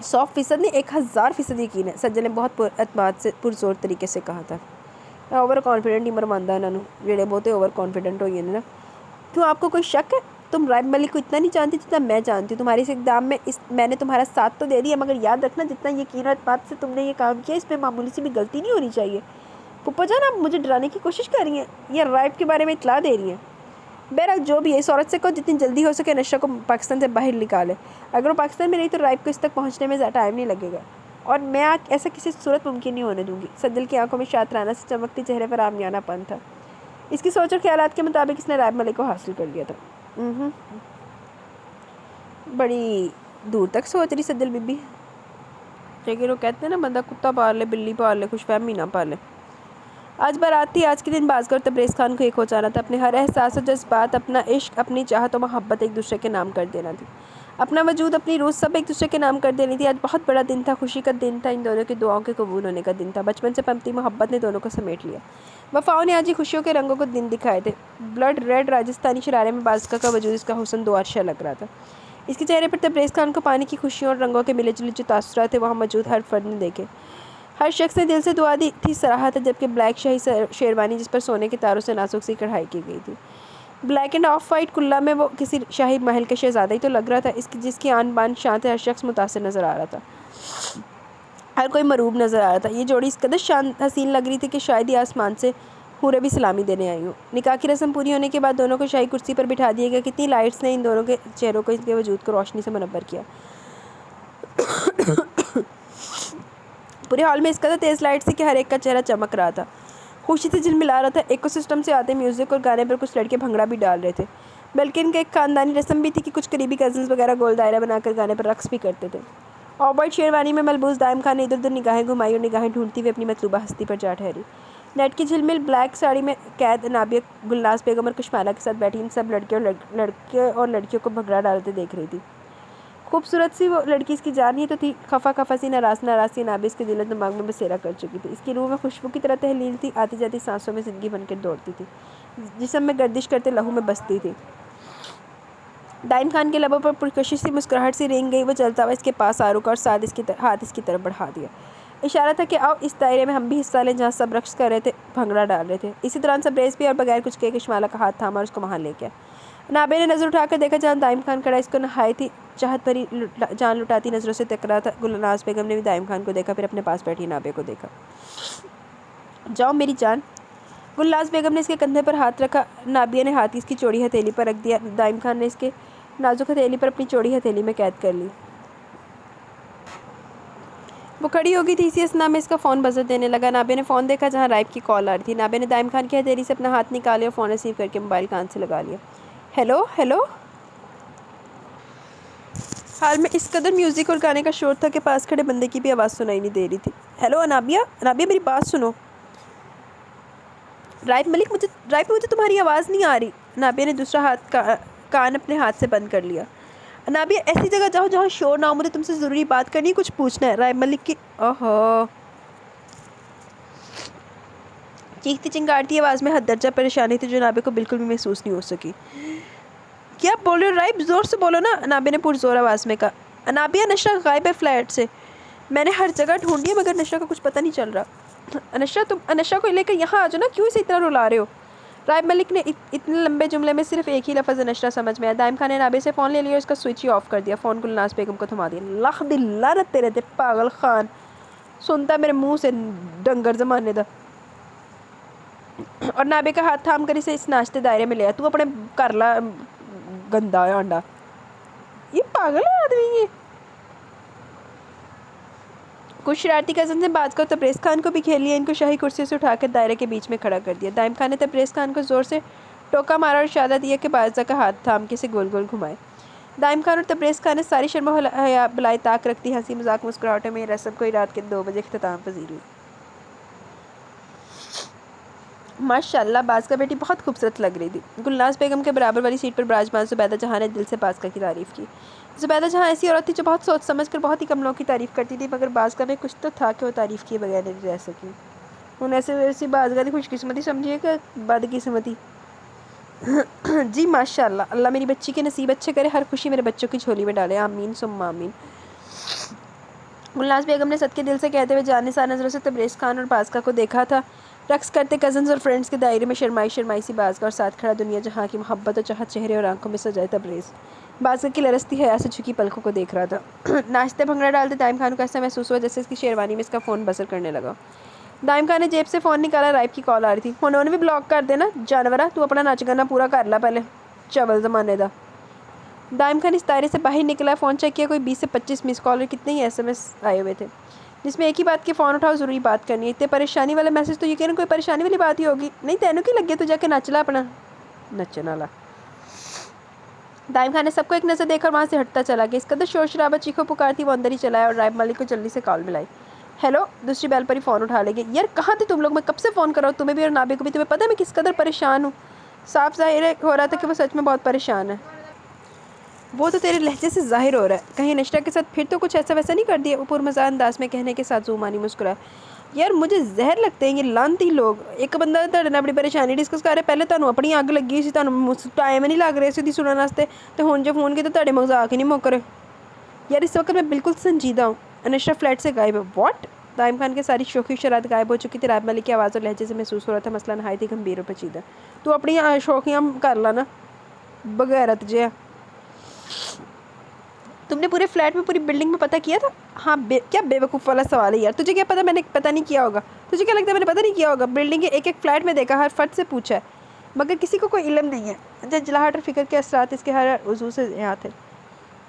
S1: 100% نہیں، 1000% یقین ہے. سجل نے بہت اعتماد سے پرزور طریقے سے کہا تھا. اوور کانفیڈنٹ ہی مرماندہ انہوں نے جڑے بہتے اوور کانفیڈنٹ ہوئی ہیں نا. کیوں آپ کو کوئی شک ہے؟ تم رائب ملک کو اتنا نہیں جانتی جتنا میں جانتی ہوں. تمہارے اس اقدام میں میں نے تمہارا ساتھ تو دے دیا، مگر یاد رکھنا جتنا یقین اور اعتماد سے تم نے یہ کام کیا اس میں معمولی سی بھی غلطی نہیں ہونی چاہیے. پپا جان آپ مجھے ڈرانے کی کوشش کر رہی ہیں یا رائب کے بارے میں اطلاع دے رہی ہیں؟ بہرحال جو بھی ہے اس عورت سے کہو جتنی جلدی ہو سکے نشہ کو پاکستان سے باہر نکالے. اگر وہ پاکستان میں نہیں تو رائب کو اس تک پہنچنے میں ٹائم نہیں لگے گا، اور میں ایسا کسی صورت ممکن نہیں ہونے دوں گی. سجل کی آنکھوں میں شاطرانہ سے چمکتی چہرے پر عامیانہ پن تھا. اس کی سوچ اور خیالات کے مطابق اس نے رائب ملک کو حاصل کر لیا تھا. بڑی دور تک سوچ رہی سجل بی بی. لیکن وہ کہتے ہیں نا بندہ کتا پال لے بلی پال لے خوش فہمی نہ پالے. آج بارات تھی. آج کے دن بازگار اور تبریز خان کو ایک ہو جانا تھا. اپنے ہر احساس و جذبات، اپنا عشق، اپنی چاہت و محبت ایک دوسرے کے نام کر دینا تھی. اپنا وجود، اپنی روح سب ایک دوسرے کے نام کر دینی تھی. آج بہت بڑا دن تھا، خوشی کا دن تھا، ان دونوں کی دعاؤں کے قبول ہونے کا دن تھا. بچپن سے پنپتی محبت نے دونوں کو سمیٹ لیا. وفاؤں نے آج ہی خوشیوں کے رنگوں کو دن دکھائے تھے. بلڈ ریڈ راجستھانی شرارے میں بازگار کا وجود، اس کا حسن دو عرشہ لگ رہا تھا. اس کے چہرے پر تبریز خان کو پانی کی خوشیوں اور رنگوں کے ملے جلے جو تاثرات تھے وہاں موجود ہر فرد نے دیکھے. ہر شخص نے دل سے دعا دی تھی سراہا. جبکہ بلیک شاہی شیروانی جس پر سونے کے تاروں سے نازک سی کڑھائی کی گئی تھی، بلیک اینڈ آف وائٹ کلا میں وہ کسی شاہی محل کا شہزادہ ہی تو لگ رہا تھا. جس کی آن بان شان سے ہر شخص متاثر نظر آ رہا تھا، ہر کوئی مروب نظر آ رہا تھا. یہ جوڑی اس قدر حسین لگ رہی تھی کہ شاید ہی آسمان سے حوریں بھی سلامی دینے آئی ہوں. نکاح کی رسم پوری ہونے کے بعد دونوں کو شاہی کرسی پر بٹھا دیا گیا. کتنی لائٹس نے ان دونوں کے چہروں کو، ان کے وجود کو روشنی سے منور کیا. پورے ہال میں اس قدر تیز لائٹ تھی کہ ہر ایک کا چہرہ چمک رہا تھا، خوشی سے جھلملا رہا تھا. ایکو سسٹم سے آتے میوزک اور گانے پر کچھ لڑکے بھنگڑا بھی ڈال رہے تھے، بلکہ ان کا ایک خاندانی رسم بھی تھی کہ کچھ قریبی کزنز وغیرہ گول دائرہ بنا کر گانے پر رقص بھی کرتے تھے. آف وائٹ شیروانی میں ملبوس دائم خان نے ادھر ادھر نگاہیں گھمائی اور نگاہیں ڈھونڈتی ہوئی اپنی مطلوبہ ہستی پر جا ٹھہری. نیٹ کی جھلمل بلیک ساڑی میں قید نابیہ گلناز بیگم اور کشمالہ کے ساتھ بیٹھی ان سب لڑکے اور لڑکیوں کو بھنگڑا ڈالتے دیکھ رہی تھی. خوبصورت سی وہ لڑکی اس کی جان ہی تو تھی. خفا سی ناراض سی نابیہ اس کے دل و دماغ میں بسیرا کر چکی تھی. اس کی روح میں خوشبو کی طرح تحلیل تھی، آتی جاتی سانسوں میں زندگی بن کر دوڑتی تھی، جسم میں گردش کرتے لہو میں بستی تھی. دائم خان کے لبوں پر پرکشش سی مسکراہٹ سی رنگ گئی. وہ چلتا ہوا اس کے پاس آ رکا اور ساتھ ہاتھ اس کی طرف بڑھا دیا. اشارہ تھا کہ آؤ اس دائرے میں ہم بھی حصہ لیں جہاں سب رقص کر رہے تھے, بھنگڑا ڈال رہے تھے. اسی دوران سبریز بھی اور بغیر کچھ کہے کشمالہ کا ہاتھ تھاما اور اس کو وہاں لے گیا. نابے نے نظر اٹھا کر دیکھا جہاں دائم خان کھڑا. اس کو نہایت ہی چاہت بھری جان لٹاتی نظروں سے تکرا تھا. گلناز بیگم نے بھی دائم خان کو دیکھا, پھر اپنے پاس بیٹھی نابے کو دیکھا. جاؤ میری جان. گلناز بیگم نے اس کے کندھے پر ہاتھ رکھا. نابیہ نے ہاتھ اس کی چوڑی ہتھیلی پر رکھ دیا. دائم خان نے اس کے نازک ہتھیلی پر اپنی چوڑی ہتھیلی میں قید کر لی. وہ کھڑی ہو گئی تھی. اسی اثنا میں اس کا فون بزر دینے لگا. نابے نے فون دیکھا جہاں رائب کی کال آ رہی تھی. نابے نے دائم خان کی ہتھیلی سے اپنا ہاتھ نکالے اور فون ریسیو کر کے موبائل کان سے لگا لیا. Hello hello. حال میں اس قدر میوزک اور گانے کا شور تھا کہ پاس کھڑے بندے کی بھی آواز سنائی نہیں دے رہی تھی. ہیلو انابیہ, انابیہ میری بات سنو. رائب ملک مجھے تمہاری آواز نہیں آ رہی. انابیہ نے دوسرا کان اپنے ہاتھ سے بند کر لیا. انابیہ ایسی جگہ جاؤ جہاں شور نہ ہو, مجھے تم سے ضروری بات کرنی ہے, کچھ پوچھنا ہے. رائب ملک کی چیختی چنگارتی آواز میں حد درجہ پریشانی تھی جو نابے کو بالکل بھی محسوس نہیں ہو سکی. کیا بول رہے ہو رائب, زور سے بولو نا. انابیہ نے پرزور آواز میں کہا. انابیہ نشرہ غائب ہے فلیٹ سے. میں نے ہر جگہ ڈھونڈی ہے مگر نشرہ کا کچھ پتہ نہیں چل رہا. نشرہ کو لے کر یہاں آ جاؤ نا, کیوں اسے اتنا رلا رہے ہو. رائب ملک نے اتنے لمبے جملے میں صرف ایک ہی لفظ نشرہ سمجھ میں آیا. دائم خان نے نابے سے فون لے لیا اور اس کا سوئچ ہی آف کر دیا. فون گلناز بیگم کو تھما دیا. لاکھ دی لعنت تیرے تے پاگل خان, سنتا میرے منہ سے ڈنگر زمانے دا. اور نابے کا ہاتھ تھام کر اسے اس ناشتے دائرے میں لیا. تو اپنے کر لا گندا آنڈا. یہ پاگل ہے آدمی. یہ کچھ شرارتی کزن نے بات کو تبریز خان کو بھی کھیل لیا. ان کو شاہی کرسی سے اٹھا کر دائرے کے بیچ میں کھڑا کر دیا. دائم خان نے تبریز خان کو زور سے ٹوکا مارا اور اشارہ دیا کہ باعزہ کا ہاتھ تھام کے اسے گول گول گھمائے. دائم خان اور تبریز خان نے ساری شرم و حیا بلائے طاق رکھتی ہنسی مذاق مسکراہٹوں میں یہ رسم کوئی رات کے 2 بجے اختتام پذیر ہوئی. ماشاءاللہ باز کا بیٹی بہت خوبصورت لگ رہی تھی. گلناز بیگم کے برابر والی سیٹ پر براجمان زبیدہ جہاں نے دل سے بازقہ کی تعریف کی. زبیدہ جہاں ایسی عورت تھی جو بہت سوچ سمجھ کر بہت ہی کم لوگوں کی تعریف کرتی تھی, مگر بازقہ میں کچھ تو تھا کہ وہ تعریف کیے بغیر نہیں رہ سکی. انہوں نے ایسی بازقہ کی خوش قسمتی سمجھیے کہ بد قسمتی. جی ماشاءاللہ, اللہ میری بچی کے نصیب اچھے کرے, ہر خوشی میرے بچوں کی جھولی میں ڈالے, آمین ثم آمین. گلناز بیگم نے صدقے دل سے کہتے ہوئے جاننثار نظروں سے تبریز خان اور بازقہ کو دیکھا تھا. رقص کرتے کزنز اور فرینڈز کے دائرے میں شرمائی سی بازقہ اور ساتھ کھڑا دنیا جہاں کی محبت اور چاہت چہرے اور آنکھوں میں سجائے تبریز. بازقہ کی لرزتی حیا سے جھکی پلکوں کو دیکھ رہا تھا. ناشتے بھنگڑا ڈالتے دائم خان کو ایسا محسوس ہوا جیسے اس کی شیروانی میں اس کا فون بزر کرنے لگا. دائم خان نے جیب سے فون نکالا. رائب کی کال آ رہی تھی. انہوں نے بھی بلاک کر دینا جانورا, تو اپنا ناچ گانا پورا کر لا پہلے, چول زمانے دا. دائم خان اس دائرے سے باہر نکلا. فون چیک کیا, کوئی 20 سے 25 مس کال اور کتنے ہی SMS آئے ہوئے تھے, جس میں ایک ہی بات کے فون اٹھاؤ, ضروری بات کرنی ہے. اتنے پریشانی والا میسج تو یہ کہنا کوئی پریشانی والی بات ہی ہوگی. نہیں تینوں کی لگے تو جا کے نچ لا اپنا نچن والا. دائم خان نے سب کو ایک نظر دیکھ کر وہاں سے ہٹتا چلا گیا. اس قدر شور شرابہ چیخو پکار تھی وہ اندر ہی چلایا اور رائب ملک کو جلدی سے کال ملائی. ہیلو. دوسری بیل پر ہی فون اٹھا لے گئے. یار کہاں تھے تم لوگ, میں کب سے فون کر رہا ہوں تمہیں بھی اور نابے کو بھی. تمہیں پتہ ہے میں کس قدر پریشان ہوں. صاف ظاہر ہو رہا تھا کہ وہ سچ میں بہت پریشان ہے. وہ تو تیرے لہجے سے ظاہر ہو رہا ہے. کہیں نشرہ کے ساتھ پھر تو کچھ ایسا ویسا نہیں کر دیا. وہ پرمزاح انداز میں کہنے کے ساتھ زومانی مسکرا. یار مجھے زہر لگتے ہیں یہ لانتی لوگ. ایک بندہ تہاڈے نال بڑی پریشانی ڈسکس کر رہا ہے, پہلے تانوں اپنی اگ لگی سی, تانوں ٹائم نہیں لگ رہا سی سنن واسطے, تے ہن جو فون کیتا تہاڈے مذاق ہی نہیں مک رہے. یار اس وقت میں بالکل سنجیدہ ہوں. نشرہ فلیٹ سے غائب ہے. واٹ. دائم خان کے ساری شوخی شرارت غائب ہو چکی تھی. رائب ملک کی آواز اور لہجے سے محسوس ہو رہا تھا مسئلہ نہایت ہی گمبھیر اور پیچیدہ. تو اپنی شوخیاں کر لا نا بغیرت جے. تم نے پورے فلیٹ میں پوری بلڈنگ میں پتہ کیا تھا. ہاں کیا بے وقوف والا سوال ہے یار. تجھے کیا پتا میں نے پتہ نہیں کیا ہوگا. تجھے کیا لگتا ہے میں نے پتہ نہیں کیا ہوگا. بلڈنگ کے ایک ایک فلیٹ میں دیکھا, ہر فرد سے پوچھا ہے, مگر کسی کو کوئی علم نہیں ہے. جھنجھلاہٹ اور فکر کے اثرات اس کے ہر عضو سے یہاں تھے.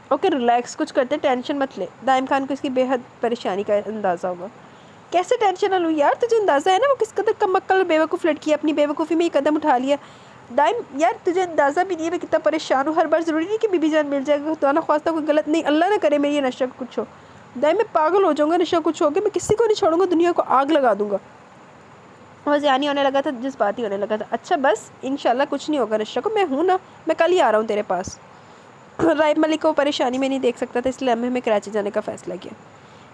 S1: اوکے ریلیکس, کچھ کرتے, ٹینشن مت لے. دائم خان کو اس کی بے حد پریشانی کا اندازہ ہوگا. کیسے ٹینشن نہ لوں یار, تجھے اندازہ ہے نا وہ کس قدر کم عقل اور بے وقوف لڑکی ہے. اپنی بے وقوفی میں یہ قدم اٹھا لیا. دائم یار تجھے اندازہ بھی نہیں ہے میں کتنا پریشان ہوں. ہر بار ضروری نہیں کہ بی بی جان مل جائے گا. خدا نہ خواستہ کوئی غلط نہیں, اللہ نہ کرے میری یہ نشہ کچھ ہو. دائم میں پاگل ہو جاؤں گا نشہ کچھ ہو کے, میں کسی کو نہیں چھوڑوں گا, دنیا کو آگ لگا دوں گا. وہ ذہنی ہونے لگا تھا, جذباتی ہونے لگا تھا. اچھا بس انشاءاللہ کچھ نہیں ہوگا نشہ کو, میں ہوں نا, میں کل ہی آ رہا ہوں تیرے پاس. رائب ملک کو پریشانی میں نہیں دیکھ سکتا تھا, اس لیے ہمیں کراچی جانے کا فیصلہ کیا.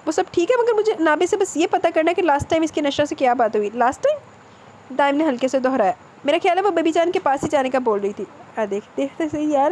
S1: وہ سب ٹھیک ہے, مگر مجھے نابے سے بس یہ پتہ کرنا ہے کہ لاسٹ ٹائم اس کی نشہ سے کیا بات ہوئی. Last time. دائم نے ہلکے سے دہرایا. میرا خیال ہے وہ بیبی جان کے پاس ہی جانے کا بول رہی تھی. دیکھتے صحیح یار,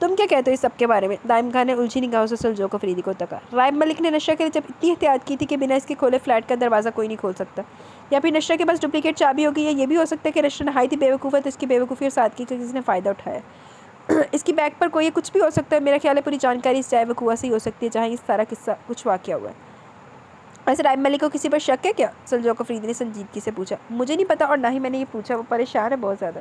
S1: تم کیا کہتے ہو اس سب کے بارے میں؟ دائم خان نے الجھی نگاہوں سے سلجوق افریدی کو تکا۔ رائب ملک نے نشہ کے لیے جب اتنی احتیاط کی تھی کہ بنا اس کے کھولے فلیٹ کا دروازہ کوئی نہیں کھول سکتا، یا پھر نشہ کے پاس ڈپلیکیٹ چابی ہوگی، یا یہ بھی ہو سکتا ہے کہ نشہ نہایت ہی بیوقوف ہے تو اس کی بیوقوفی اور سادگی کا کسی نے فائدہ اٹھایا۔ اس کی بیگ پر کوئی کچھ بھی ہو سکتا ہے، میرا خیال ہے پوری جانکاری اس جائے وہ کنواں سے ہی ہو سکتی ہے جہاں یہ سارا قصہ کچھ واقعہ ہوا ہے۔ ویسے رائب ملک کو کسی پر شک ہے کیا؟ سلجوق افریدی نے سنجیدگی سے پوچھا۔ مجھے نہیں پتا اور نہ ہی میں نے یہ پوچھا، وہ پریشان ہے بہت زیادہ۔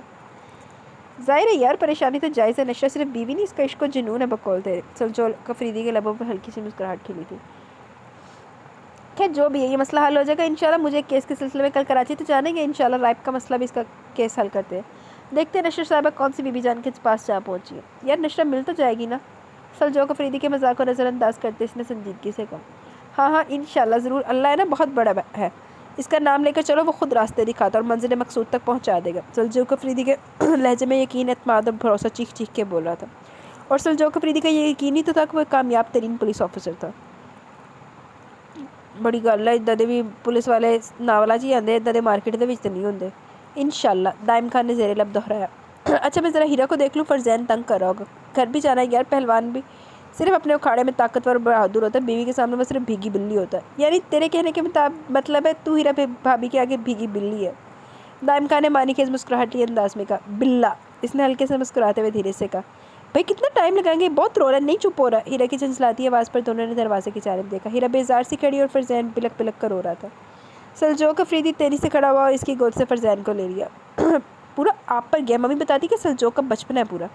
S1: ظاہر ہے یار، پریشانی تو جائز ہے، نشہ صرف بیوی نہیں، اس کا عشق و جنون ہے بقول تیرے۔ سلجوق افریدی کے لبوں پر ہلکی سی مسکراہٹ کھلی تھی۔ خیر جو بھی ہے، یہ مسئلہ حل ہو جائے گا انشاءاللہ۔ مجھے ایک کیس کے سلسلے میں کل کراچی تو جانے گے انشاءاللہ، رائب کا مسئلہ بھی اس کا کیس حل کرتے ہیں۔ دیکھتے ہیں نشر صاحبہ کون سی بی بی جان کے پاس جا پہنچی ہے۔ یار نشرہ مل تو جائے گی نا؟ سلجوق افریدی کے مذاق کو نظر انداز کرتے اس نے سنجیدگی سے کہا۔ ہاں ہاں انشاءاللہ ضرور، اللہ ہے نا بہت بڑا ہے، اس کا نام لے کر چلو، وہ خود راستے دکھاتا اور منزل مقصود تک پہنچا دے گا۔ سلجوق افریدی کے لہجے میں یقین، اعتماد اور بھروسہ چیخ چیخ کے بول رہا تھا، اور سلجوق افریدی کا یہ یقین ہی تو تھا کہ وہ ایک کامیاب ترین پولیس آفیسر تھا۔ بڑی گل ہے، ادھر دے بھی پولیس والے ناولا جی آندے، ادھر دے مارکیٹ دے وچ تے نہیں ہوندے انشاءاللہ، دائم خان نے زیر لب دہرایا۔ اچھا میں ذرا ہیرا کو دیکھ لوں، فرزین تنگ کر رہا ہوگا، گھر بھی جانا ہے یار، پہلوان بھی صرف اپنے اکھاڑے میں طاقتور اور بہادر ہوتا ہے، بیوی کے سامنے وہ صرف بھیگی بلی ہوتا ہے۔ یعنی تیرے کہنے کے مطلب ہے تو ہیرا بھابی کے آگے بھیگی بلی ہے؟ دائم خان نے معنی خیز مسکراہٹی انداز میں کہا۔ بلا، اس نے ہلکے سے مسکراتے ہوئے دھیرے سے کہا۔ بھائی کتنا ٹائم لگائیں گے، بہت رو رہا ہے، نہیں چپ ہو رہا۔ ہیرا کی جھنجھلاتی آواز پر دونوں نے دروازے کی جانب دیکھا۔ ہیرا بیزار سی کھڑی اور فرزین بلک بلک کر رو رہا تھا۔ سلجوق افریدی تیزی سے کھڑا ہوا اور اس کی گود سے فرزین کو لے لیا۔ پورا آپ پر گیا، ممی بتاتی کہ سلجوق کا بچپن ہے پورا۔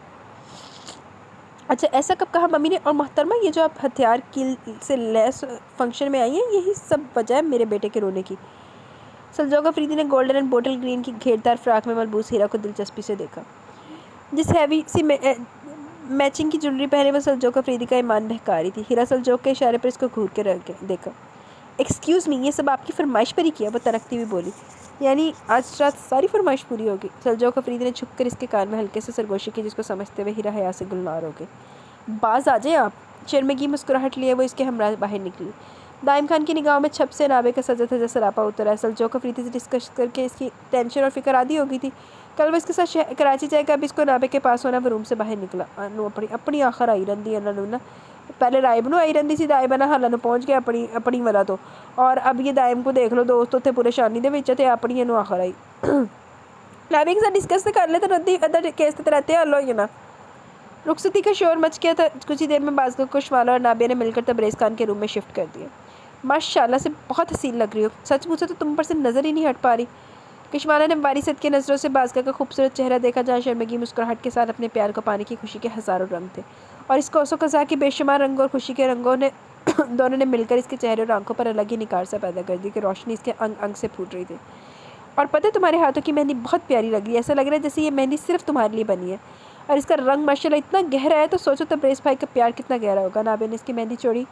S1: اچھا ایسا کب کہا ممی نے؟ اور محترمہ یہ جو آپ ہتھیار کیل سے لیس فنکشن میں آئی ہیں، یہی سب وجہ ہے میرے بیٹے کے رونے کی؟ سلجوق افریدی نے گولڈن اینڈ بوٹل گرین کی گھیردار فراق میں ملبوس ہیرا کو دلچسپی سے دیکھا، جس ہیوی سی میچنگ کی جولری پہنے وہ سلجوق افریدی کا ایمان بہکا رہی تھی۔ ہیرا سلجوق کے اشارے پر اس کو گھور کے رکھ دیکھا۔ ایکسکیوز می، یہ سب آپ کی فرمائش پر ہی کیا؟ وہ تنکتی ہوئی بولی۔ یعنی آج رات ساری فرمائش پوری ہوگی؟ سلجوق افریدی نے چھپ کر اس کے کان میں ہلکے سے سرگوشی کی، جس کو سمجھتے ہوئے ہیرا حیا سے گلنار ہو گئی۔ باز آ جائیں آپ، شرمگی مسکراہٹ لیے وہ اس کے ہمراہ باہر نکلی۔ دائم خان کی نگاہوں میں چھپ سے نابے کا سجا تھا سراپا اترا ہے۔ سلجوق افریدی سے ڈسکس کر کے اس کی ٹینشن اور فکر آدھی ہو گئی تھی، کل وہ اس کے ساتھ کراچی جائے گا، اب اس کو نابے کے پاس ہونا۔ وہ روم سے باہر نکلا۔ انو اپنی آخر آئی رہندی انہوں نے، پہلے رائب نو آئی رہندی سی، دائبہ نہ حالہ نو پہنچ گیا اپنی والا تو، اور اب یہ دائم کو دیکھ لو، دوست اتنے پریشانی دے وچ تے اپنی انو آخر آئی۔ نابے کے ساتھ ڈسکس کر لے تو ردی ادھر کیس تے رہتے حل ہوئی نا۔ رخصتی کا شور مچ گیا تھا، کچھ ہی دیر میں بازگو کو شمالا اور نابیہ نے مل کر تبریز خان کے روم میں شفٹ کر دیا۔ ماشاءاللہ سے بہت حسین لگ رہی ہو، سچ پوچھو تو تم پر سے نظر ہی نہیں ہٹ پا رہی۔ کشمالہ نے وارثت کے نظروں سے بازگہ کا خوبصورت چہرہ دیکھا، جہاں شرمگی مسکراہٹ کے ساتھ اپنے پیار کو پانے کی خوشی کے ہزاروں رنگ تھے، اور اس کوس و قزح کے بے شمار رنگوں اور خوشی کے رنگوں نے دونوں نے مل کر اس کے چہرے اور آنکھوں پر الگ ہی نکار سا پیدا کر دی کہ روشنی اس کے انگ انگ سے پھوٹ رہی تھی۔ اور پتہ ہے تمہارے ہاتھوں کی مہندی بہت پیاری لگ رہی ہے، ایسا لگ رہا ہے جیسے یہ مہندی صرف تمہارے لیے بنی ہے، اور اس کا رنگ ماشاءاللہ اتنا گہرا ہے تو سوچو تبریز بھائی کا پیار کتنا گہرا ہوگا۔ نابے نے اس کی مہندی چوڑی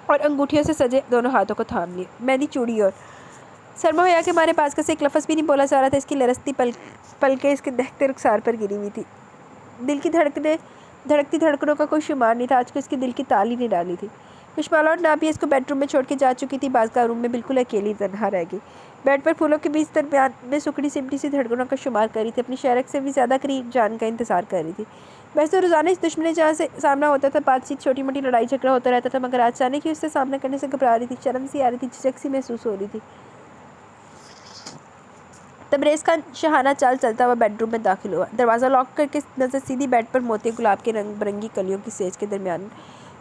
S1: اور انگوٹھیوں سے سجے دونوں ہاتھوں کو تھام لیے۔ مہندی چوڑی اور سرما حیا کے مارے بازگہ سے ایک لفظ بھی نہیں بولا جا رہا تھا، اس کی لرزتی پلکیں اس کے دہتے رخسار پر گری ہوئی تھی، دل کی دھڑکتی دھڑکنوں کا کوئی شمار نہیں تھا، آج کو اس کی دل کی تال ہی نہیں ڈالی تھی۔ کشمالہ اور نابیہ اس کو بیڈ روم میں چھوڑ کے جا چکی تھی، بازگہ روم میں بالکل اکیلی تنہا رہ گئی، بیڈ پر پھولوں کے بیچ درمیان میں سکڑی سمٹی سی دھڑکنوں کا شمار کر رہی تھی، اپنی شہرک سے بھی زیادہ قریب جان کا انتظار کر رہی تھی۔ ویسے روزانہ اس دشمنی جہاں سے سامنا ہوتا تھا، بات چیت چھوٹی موٹی لڑائی جھگڑا ہوتا رہتا تھا، مگر آج جانے کی اس سے سامنا کرنے سے گھبرا رہی تھی، شرم سی آ رہی تھی، جھجک سی محسوس ہو رہی تھی۔ تبریز خان شاہانہ چال چلتا ہوا بیڈ روم میں داخل ہوا، دروازہ لاک کر کے نظر سیدھی بیڈ پر موتی گلاب کے رنگ برنگی کلیوں کی سیج کے درمیان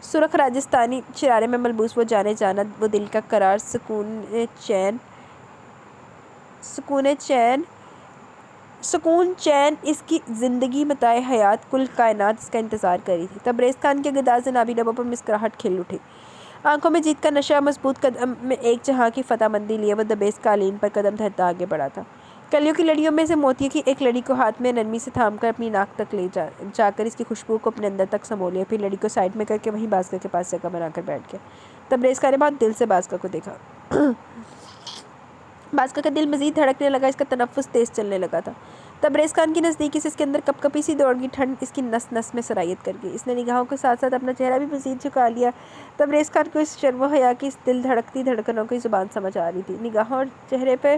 S1: سرخ راجستھانی شرارے میں ملبوس وہ جانے جانا، وہ دل کا قرار، سکون چین اس کی زندگی متاع حیات، کل کائنات اس کا انتظار کر رہی تھی۔ تبریز خان کے گداز نابی لبوں پر مسکراہٹ کھل اٹھی، آنکھوں میں جیت کا نشہ، مضبوط قدم میں ایک جہاں کی فتح مندی لیے وہ دبیز قالین پر قدم دھرتا آگے بڑھا تھا، کلیوں کی لڑیوں میں سے موتیوں کی ایک لڑی کو ہاتھ میں نرمی سے تھام کر اپنی ناک تک لے جا کر اس کی خوشبو کو اپنے اندر تک سمو لیا، پھر لڑی کو سائڈ میں کر کے وہیں بازگہ کے پاس جگہ بنا کر بیٹھ گیا۔ تبریز خان نے بہت دل سے بازگہ کو دیکھا، بازگہ کا دل مزید دھڑکنے لگا، اس کا تنفس تیز چلنے لگا تھا۔ تبریز خان کی نزدیکی سے اس کے اندر کپ کپی سی دوڑ گئی، ٹھنڈ اس کی نس نس میں سرایت کر گئی، اس نے نگاہوں کے ساتھ ساتھ اپنا چہرہ بھی مزید جھکا لیا۔ تبریز خان کو اس شرم و حیا کی اس دل دھڑکتی دھڑکنوں کی زبان سمجھ آ رہی تھی، نگاہوں اور چہرے پہ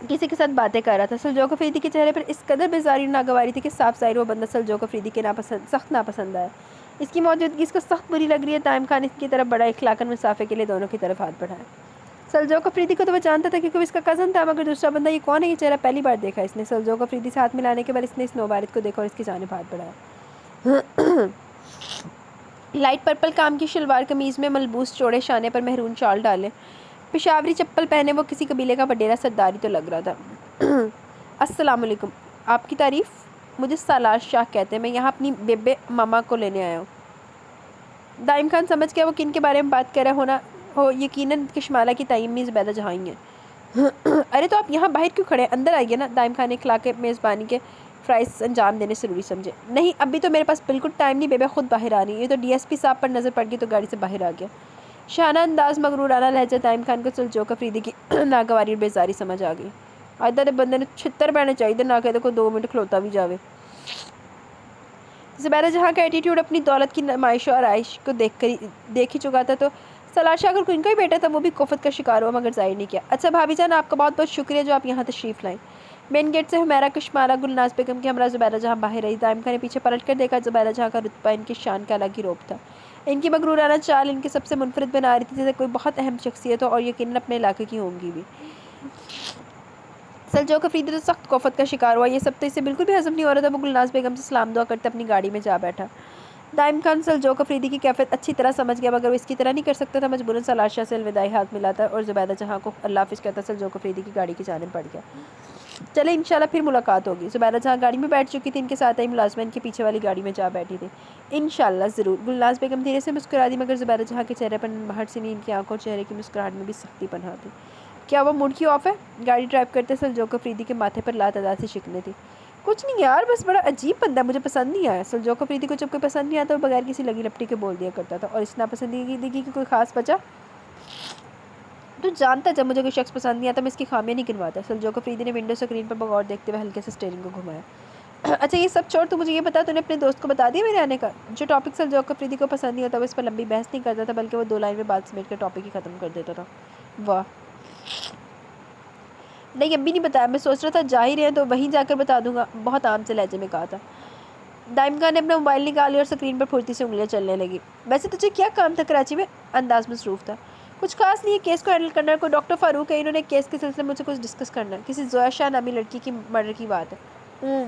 S1: کسی کے ساتھ باتیں کر رہا تھا۔ سلجوق افریدی کے چہرے پر اس قدر بیزاری اور ناگواری تھی کہ صاف ظاہر وہ بندہ سلجوق افریدی کے سخت ناپسند آیا۔ اس کی موجودگی اس کو سخت بری لگ رہی ہے۔ دائم خان اس کی طرف بڑا، اخلاقاً مسافے کے لیے دونوں کی طرف ہاتھ بڑھایا۔ سلجوق افریدی کو تو وہ جانتا تھا کیونکہ وہ اس کا کزن تھا، مگر دوسرا بندہ یہ کون ہے؟ یہ چہرہ پہلی بار دیکھا اس نے۔ سلجوق افریدی سے ہاتھ ملانے کے بعد اس نے اس نوبارد کو دیکھا اور اس کی جانب ہاتھ بڑھایا۔ لائٹ پرپل کام کی شلوار قمیض میں ملبوس، چوڑے شانے پر مہرون شال ڈالے، پشاوری چپل پہنے، وہ کسی قبیلے کا وڈیرا سرداری تو لگ رہا تھا۔ السلام علیکم، آپ کی تعریف؟ مجھے سالار شاہ کہتے ہیں، میں یہاں اپنی بیبے ماما کو لینے آیا ہوں۔ دائم خان سمجھ گیا وہ کن کے بارے میں بات کر رہا ہونا ہو، یقیناً کشمالہ کی تیمی زبیدہ جہاں ہی ہیں۔ ارے تو آپ یہاں باہر کیوں کھڑے ہیں؟ اندر آئیے نا۔ دائم خان نے کھلا کے میزبانی کے فرائض انجام دینے ضروری سمجھے۔ نہیں، ابھی تو میرے پاس بالکل ٹائم نہیں، بیبے خود باہر آ رہی ہے۔ یہ تو ڈی ایس پی صاحب پر نظر پڑ گئی تو گاڑی سے باہر آ گیا۔ شانہ انداز، مغرورانہ لہجہ، دائم خان کو سلجوق افریدی کی ناگواری اور بیزاری سمجھ آ گئی۔ آج دے بندے نے چھتر پہنے چاہیے نہ کہ کو 2 منٹ کھلوتا بھی جاوے۔ زبیدہ جہاں کا ایٹیٹیوڈ اپنی دولت کی نمائش اور آئش کو دیکھ ہی چکا تھا، تو سالار شاہ اگر ان کا ہی بیٹا تھا وہ بھی کوفت کا شکار ہوا، مگر ظاہر نہیں کیا۔ اچھا بھابی جان، آپ کا بہت بہت شکریہ جو آپ یہاں تشریف لائیں۔ مین گیٹ سے ہمیرا کشمالہ گلناز بیگم کے ہمراہ زبیدہ جہاں باہر آئی۔ دائم خان نے پیچھے پلٹ کر دیکھا۔ زبیدہ جہاں کا رتبہ ان کی شان کا الگ ہی روپ تھا۔ ان کی مغرورانہ چال ان کے سب سے منفرد بنا رہی تھی، جیسے کوئی بہت اہم شخصیت ہو اور یقیناً اپنے علاقے کی ہوں گی بھی۔ سلجوق افریدی تو سخت کوفت کا شکار ہوا، یہ سب تو اسے بالکل بھی ہضم نہیں ہو رہا تھا۔ وہ گلناز بیگم سے سلام دعا کرتے اپنی گاڑی میں جا بیٹھا۔ دائم خان سلجوق افریدی کی کیفیت اچھی طرح سمجھ گیا، مگر وہ اس کی طرح نہیں کر سکتا تھا۔ مجبوراً سالار شاہ سے الوداعی ہاتھ ملاتا اور زبیدہ جہاں کو اللہ حافظ کہتا سلجوق افریدی کی گاڑی کی جانب بڑھ گیا۔ چلے انشاءاللہ پھر ملاقات ہوگی۔ زبیدہ جہاں گاڑی میں بیٹھ چکی تھی، ان کے ساتھ آئی ملازمہ ان کے پیچھے والی گاڑی میں جا بیٹھی تھی۔ انشاءاللہ ضرور، گلناز بیگم دھیرے سے مسکرا دی، مگر زبیدہ جہاں کے چہرے پر باہر سے نہیں، ان کی آنکھوں اور چہرے کی مسکراہٹ میں بھی سختی پنہاں تھی۔ کیا وہ موڈ کی آف ہے؟ گاڑی ڈرائیو کرتے سلجوق افریدی کے ماتھے پر لاتعداد سی شکنیں تھی۔ کچھ نہیں یار، بس بڑا عجیب بندہ، مجھے پسند نہیں آیا۔ سلجوق افریدی کو جب کوئی پسند نہیں آتا وہ بغیر کسی لگی لپٹی کے بول دیا کرتا تھا، اور اس ناپسندیدگی کی کوئی خاص وجہ؟ تو جانتا جب مجھے کوئی شخص پسند نہیں آتا میں اس کی خامیاں نہیں گنواتا۔ سلجوق افریدی نے ونڈو اسکرین پر بغور دیکھتے ہوئے ہلکے سے اسٹیئرنگ کو گھمایا۔ اچھا یہ سب چھوڑ، تو مجھے یہ بتا تو نے اپنے دوست کو بتا دیا میرے آنے کا؟ جو ٹاپک سلجوق افریدی کو پسند نہیں ہوتا وہ اس پر لمبی بحث نہیں کرتا تھا، بلکہ وہ 2 لائن میں بات سمیٹ کر ٹاپک ہی ختم کر دیتا تھا۔ واہ، نہیں ابھی نہیں بتایا، میں سوچ رہا تھا جا ہی رہے ہیں تو وہیں جا کر بتا دوں گا، بہت عام سے لہجے میں کہا تھا۔ دائم خان نے اپنا موبائل نکالی اور اسکرین پر پھرتی سے انگلیاں چلنے لگی۔ ویسے تجھے کیا کام تھا کراچی میں؟ انداز مصروف تھا۔ کچھ خاص نہیں ہے، کیس کو ہینڈل کرنا ہے، کوئی ڈاکٹر فاروق ہے، انہوں نے کیس کے سلسلے میں مجھ سے کچھ ڈسکس کرنا ہے، کسی زویا شاہ نامی لڑکی کی مرڈر کی بات ہے۔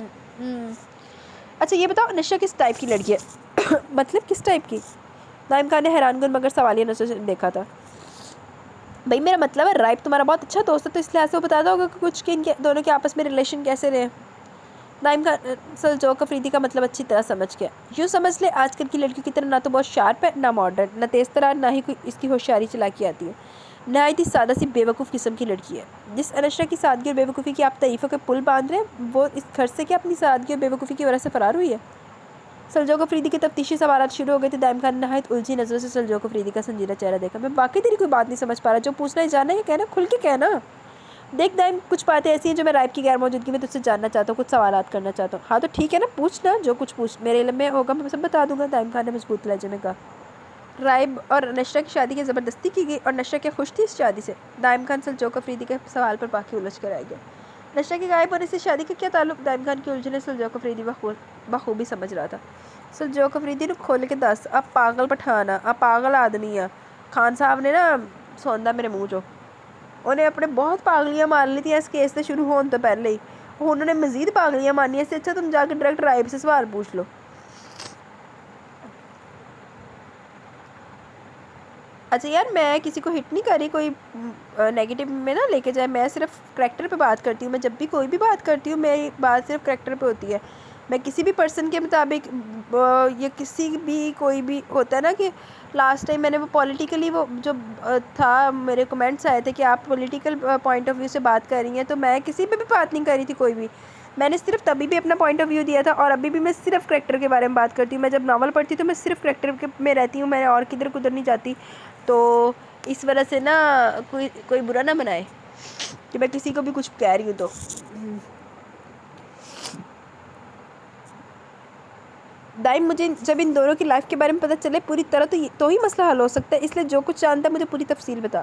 S1: اچھا یہ بتاؤ نشہ کس ٹائپ کی لڑکی ہے؟ مطلب کس ٹائپ کی؟ دائم خان نے حیران کن مگر سوالیہ نظر سے دیکھا تھا۔ بھائی میرا مطلب ہے رائب تمہارا بہت اچھا دوست ہے، تو اس لحاظ سے وہ بتاتا ہوگا کہ کچھ کہ ان کے دونوں کے آپس میں ریلیشن کیسے رہے۔ دائم خان سلجوق افریدی کا مطلب اچھی طرح سمجھ گیا۔ یوں سمجھ لے آج کل کی لڑکیوں کی طرح نہ تو بہت شارپ ہے، نہ ماڈرن، نہ تیز ترار، نہ ہی کوئی اس کی ہوشیاری چلاکی آتی ہے۔ نہایت ہی سادہ سی بیوقوف قسم کی لڑکی ہے۔ جس انشرا کی سادگی اور بیوقوفی کی آپ تعریفوں کے پل باندھ رہے ہیں، وہ اس گھر سے کیا اپنی سادگی اور بیوقوفی کی وجہ سے فرار ہوئی ہے؟ سلجوق افریدی کے تفتیشی سوالات شروع ہو گئے تھے۔ دائم خان نے نہایت الجھی نظروں سے سلجوق افریدی کا سنجیدہ چہرہ دیکھا۔ میں واقعی تیری کوئی بات نہیں سمجھ پا رہا، جو پوچھنا ہے جاننا ہے کہنا، کھل کے کہنا۔ دیکھ دائم، کچھ باتیں ایسی ہیں جو میں رائب کی غیر موجودگی میں تجھ سے جاننا چاہتا ہوں، کچھ سوالات کرنا چاہتا ہوں۔ ہاں تو ٹھیک ہے نا، پوچھنا، جو کچھ میرے علم میں ہوگا میں سب بتا دوں گا، دائم خان نے مضبوط لہجے میں کہا۔ رائب اور نشرہ کی شادی کی زبردستی کی گئی اور نشرہ کیا خوش تھی اس شادی سے؟ دائم خان سلجوق افریدی کے سوال پر باقی الجھ کر آئے گیا۔ نشرہ کے غائب ہونے سے شادی کا کیا تعلق؟ دائم خان کی الجھنیں سلجوق افریدی بخوبی سمجھ رہا تھا۔ سلجوق افریدی نے کھول کے دس، آپ پاگل پٹھان، آپ پاگل آدمی ہیں۔ خان صاحب نے نا سوندا میرے منہ جو انہیں اپنے بہت پاگلیاں مار لی تھیں اس کیس سے شروع ہون تو پہلے ہی، انہوں نے مزید پاگلیاں مارنی ہے، اس سے اچھا تم جا کے ڈائریکٹ رائب سے سوال پوچھ لو۔ اچھا یار میں کسی کو ہٹ نہیں کر رہی، کوئی نیگیٹو میں نہ لے کے جائے، میں صرف کریکٹر پہ بات کرتی ہوں، میں جب بھی کوئی بھی بات کرتی ہوں میری بات صرف کریکٹر پہ ہوتی ہے۔ میں کسی بھی پرسن کے مطابق یا کسی بھی کوئی بھی ہوتا ہے نا کہ لاسٹ ٹائم میں نے وہ پولیٹیکلی وہ جو تھا میرے کمنٹس آئے تھے کہ آپ پولیٹیکل پوائنٹ آف ویو سے بات کر رہی ہیں، تو میں کسی پہ بھی بات نہیں کر رہی تھی کوئی بھی، میں نے صرف تبھی بھی اپنا پوائنٹ آف ویو دیا تھا، اور ابھی بھی میں صرف کریکٹر کے بارے میں بات کرتی ہوں۔ میں جب ناول پڑھتی ہوں تو میں صرف کریکٹر میں رہتی ہوں، میں اور کدھر کدھر نہیں جاتی، تو اس وجہ سے نا کوئی برا نہ منائے کہ میں کسی کو بھی کچھ کہہ رہی ہوں تو۔ دائم مجھے جب ان دونوں کی لائف کے بارے میں پتہ چلے پوری طرح تو ہی مسئلہ حل ہو سکتا ہے، اس لیے جو کچھ جانتا ہے مجھے پوری تفصیل بتا۔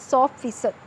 S1: 100%।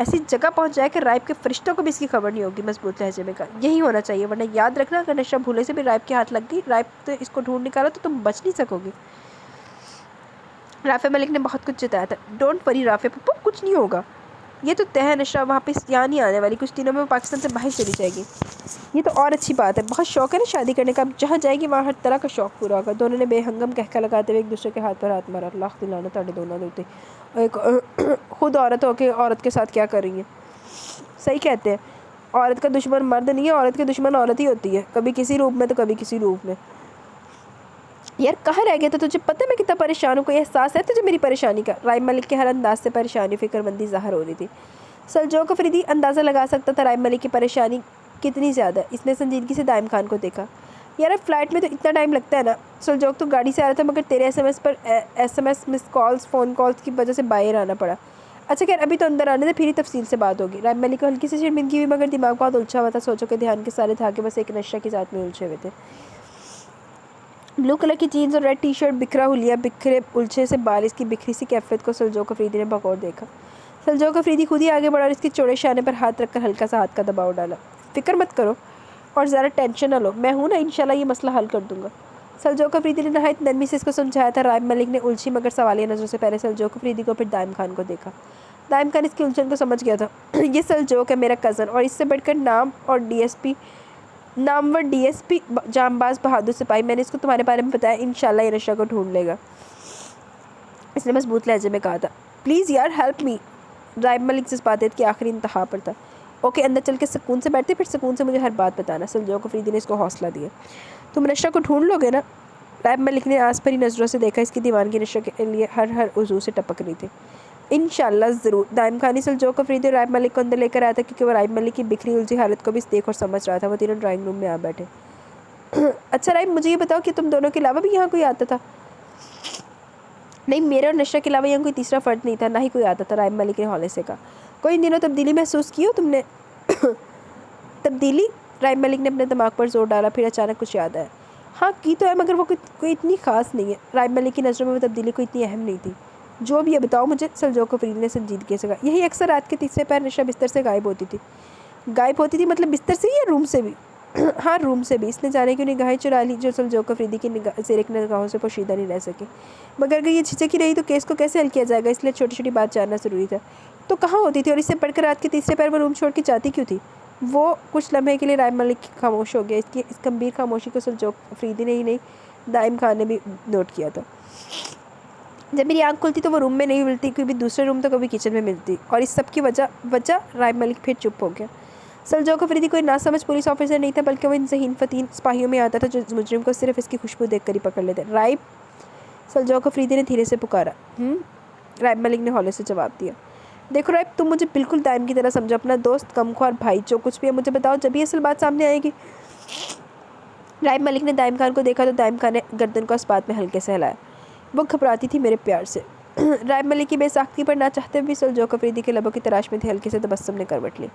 S1: ایسی جگہ پہنچ جائے کہ رائب کے فرشتوں کو بھی اس کی خبر نہیں ہوگی، مضبوط لہجے میں کہا۔ یہی ہونا چاہیے، ورنہ یاد رکھنا اگر نشہ بھولے سے بھی رائب کے ہاتھ لگ گئی، رائب تو اس کو ڈھونڈ نکالا تو تم بچ نہیں سکو گی۔ رافع ملک نے بہت کچھ جتایا تھا۔ ڈونٹ وری رافع پپو، کچھ نہیں ہوگا، یہ تو طے ہے نشہ واپس یہاں نہیں آنے والی، کچھ دنوں میں وہ پاکستان سے باہر چلی جائے گی۔ یہ تو اور اچھی بات ہے، بہت شوق ہے نا شادی کرنے کا، اب جہاں جائے گی وہاں ہر طرح کا شوق پورا ہوگا۔ دونوں نے بے ہنگم کہکا لگاتے ہوئے ایک دوسرے کے ہاتھ پر ہاتھ مارا۔ لاکھ دلانا تاڑے دونوں دیتے، ایک خود عورت ہو کے عورت کے ساتھ کیا کر رہی ہیں۔ صحیح کہتے ہیں، عورت کا دشمن مرد نہیں ہے، عورت کی دشمن عورت ہی ہوتی ہے، کبھی کسی روپ میں تو کبھی کسی روپ میں۔ یار کہاں رہ گیا تھا تجھے پتہ میں کتنا پریشان ہوں، کوئی احساس ہے تجھے میری پریشانی کا؟ رائب ملک کے ہر انداز سے پریشانی فکر مندی ظاہر ہو رہی تھی۔ سلجوق افریدی اندازہ لگا سکتا تھا رائب ملک کی پریشانی کتنی زیادہ ہے۔ اس نے سنجیدگی سے دائم خان کو دیکھا۔ یار اب فلائٹ میں تو اتنا ٹائم لگتا ہے نا، سلجوق تو گاڑی سے آ رہا تھا مگر تیرے ایس ایم ایس مس کالز فون کالز کی وجہ سے باہر آنا پڑا۔ اچھا خیر ابھی تو اندر آنے سے پھر ہی تفصیل سے بات ہوگی۔ رائب ملک کو ہلکی سی شرمندگی ہوئی مگر دماغ بہت الجھا ہوا تھا، سوچو کہ دھیان کے سارے دھاگے بس ایک نشہ کی ذات میں الجھے ہوئے تھے۔ بلو کلر کی جینز اور ریڈ ٹی شرٹ، بکھرا ہولیا، بکھرے الجھے سے بال، اس کی بکھری سی کیفیت کو سلجوق افریدی نے بغور دیکھا۔ سلجوق افریدی خود ہی آگے بڑھا اور اس کے چوڑے شانے پر ہاتھ رکھ کر ہلکا سا ہاتھ کا دباؤ ڈالا۔ فکر مت کرو اور ذرا ٹینشن نہ لو، میں ہوں نا، انشاءاللہ یہ مسئلہ حل کر دوں گا۔ سلجوق افریدی نے نہایت نرمی سے اس کو سمجھایا تھا۔ رائب ملک نے الجھی مگر سوالیہ نظروں سے پہلے سلجوق افریدی کو پھر دائم خان کو دیکھا۔ دائم خان اس کی الجھن کو سمجھ گیا تھا۔ یہ سلجوق ہے میرا کزن، اور اس سے بڑھ کر نامور ڈی ایس پی جانباز بہادر سپاہی، میں نے اس کو تمہارے بارے میں بتایا، انشاءاللہ یہ نشہ کو ڈھونڈ لے گا، اس نے مضبوط لہجے میں کہا تھا۔ پلیز یار ہیلپ می۔ رائب ملک جذباتیت کی آخری انتہا پر تھا۔ اوکے اندر چل کے سکون سے بیٹھتے، پھر سکون سے مجھے ہر بات بتانا۔ سلجوق افریدی نے اس کو حوصلہ دیا۔ تم نشہ کو ڈھونڈ لو گے نا؟ رائب ملک نے آس بھری نظروں سے دیکھا، اس کی دیوانگی نشہ کے لیے ہر عضو سے ٹپک رہی تھی۔ انشاءاللہ ضرور۔ دائم خانی سلجوق افریدی اور رائب ملک کو اندر لے کر آیا تھا کیونکہ وہ رائب ملک کی بکھری الجھی حالت کو بھی دیکھ اور سمجھ رہا تھا۔ وہ تینوں ڈرائنگ روم میں آ بیٹھے۔ اچھا رائب مجھے یہ بتاؤ کہ تم دونوں کے علاوہ بھی یہاں کوئی آتا تھا؟ نہیں، میرے اور نشہ کے علاوہ یہاں کوئی تیسرا فرد نہیں تھا، نہ ہی کوئی آتا تھا، رائب ملک نے ہولے سے کہا۔ کوئی ان دنوں تبدیلی محسوس کی ہو تم نے؟ تبدیلی؟ رائب ملک نے اپنے دماغ پر زور ڈالا، پھر اچانک کچھ یاد آیا۔ ہاں کی تو ہے مگر وہ کوئی اتنی خاص نہیں ہے۔ رائب ملک کی نظروں میں وہ تبدیلی کوئی اتنی اہم نہیں تھی۔ جو بھی ہے بتاؤ مجھے، سلجوق افریدی نے سنجیدگی سے کہا۔ یہی اکثر رات کے تیسرے پیر نشہ بستر سے غائب ہوتی تھی۔ غائب ہوتی تھی مطلب بستر سے یا روم سے بھی؟ ہاں روم سے بھی۔ اس نے جانے کی نگاہیں چرا لی جو سلجوق افریدی کی زیر نگاہوں سے پوشیدہ نہیں رہ سکی، مگر اگر یہ جھجک ہی رہی تو کیس کو کیسے حل کیا جائے گا، اس لیے چھوٹی چھوٹی بات جاننا ضروری تھا۔ تو کہاں ہوتی تھی اور اس سے پڑھ کر رات کے تیسرے پیر وہ روم چھوڑ کے جاتی کیوں تھی؟ وہ کچھ لمحے کے لیے رائب ملک خاموش ہو گیا۔ اس گمبھیر خاموشی کو سلجوق افریدی نے ہی نہیں دائم خان نے بھی نوٹ کیا تھا۔ جب میری آنکھ کھلتی تو وہ روم میں نہیں ملتی، کبھی دوسرے روم تو کبھی کچن میں ملتی، اور اس سب کی وجہ رائب ملک پھر چپ ہو گیا۔ سلجوق افریدی کوئی ناسمجھ پولیس آفیسر نہیں تھا بلکہ وہ ان ذہین فتین سپاہیوں میں آتا تھا جو مجرم کو صرف اس کی خوشبو دیکھ کر ہی پکڑ لیتے۔ رائب، سلجوق افریدی نے دھیرے سے پکارا۔ رائب ملک نے ہولے سے جواب دیا۔ دیکھو رائب، تم مجھے بالکل دائم کی طرح سمجھو، اپنا دوست، غمخوار بھائی، جو کچھ بھی ہے مجھے بتاؤ، جب یہ اصل بات سامنے آئے گی۔ رائب ملک نے دائم خان کو دیکھا تو دائم خان نے گردن کو اس بات میں ہلکے سے ہلایا۔ وہ گھبراتی تھی میرے پیار سے۔ رائب ملک کی بے ساختگی پر نہ چاہتے بھی سلجوق افریدی کے لبوں کی تلاش میں تھی، ہلکے سے تبسم نے کروٹ لی۔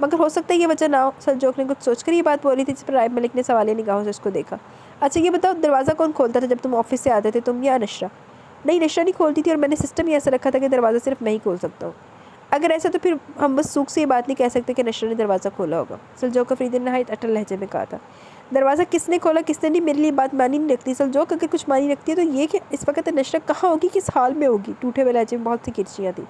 S1: مگر ہو سکتا ہے یہ وجہ نہ ہو، سلجوق نے کچھ سوچ کر یہ بات بولی تھی، جس پر رائب ملک نے سوالیہ نگاہوں سے اس کو دیکھا۔ اچھا یہ بتاؤ، دروازہ کون کھولتا تھا جب تم آفس سے آتے تھے، تم یا نشرہ؟ نہیں نشرہ نہیں کھولتی تھی، اور میں نے سسٹم ہی ایسا رکھا تھا کہ دروازہ صرف میں ہی کھول سکتا ہوں۔ اگر ایسا تو پھر ہم بس سوکھ سے یہ بات نہیں کہہ سکتے کہ نشرہ نے دروازہ کھولا ہوگا، سلجوق افریدی نے نہایت اٹل لہجے میں کہا تھا۔ دروازہ کس نے کھولا کس نے نہیں، میرے لیے بات معنی نہیں رکھتی سلجوق، اگر کچھ معنی رکھتی ہے تو یہ کہ اس وقت نشرہ کہاں ہوگی، کس حال میں ہوگی۔ ٹوٹے ہوئے لہجے میں بہت سی کرچیاں تھیں۔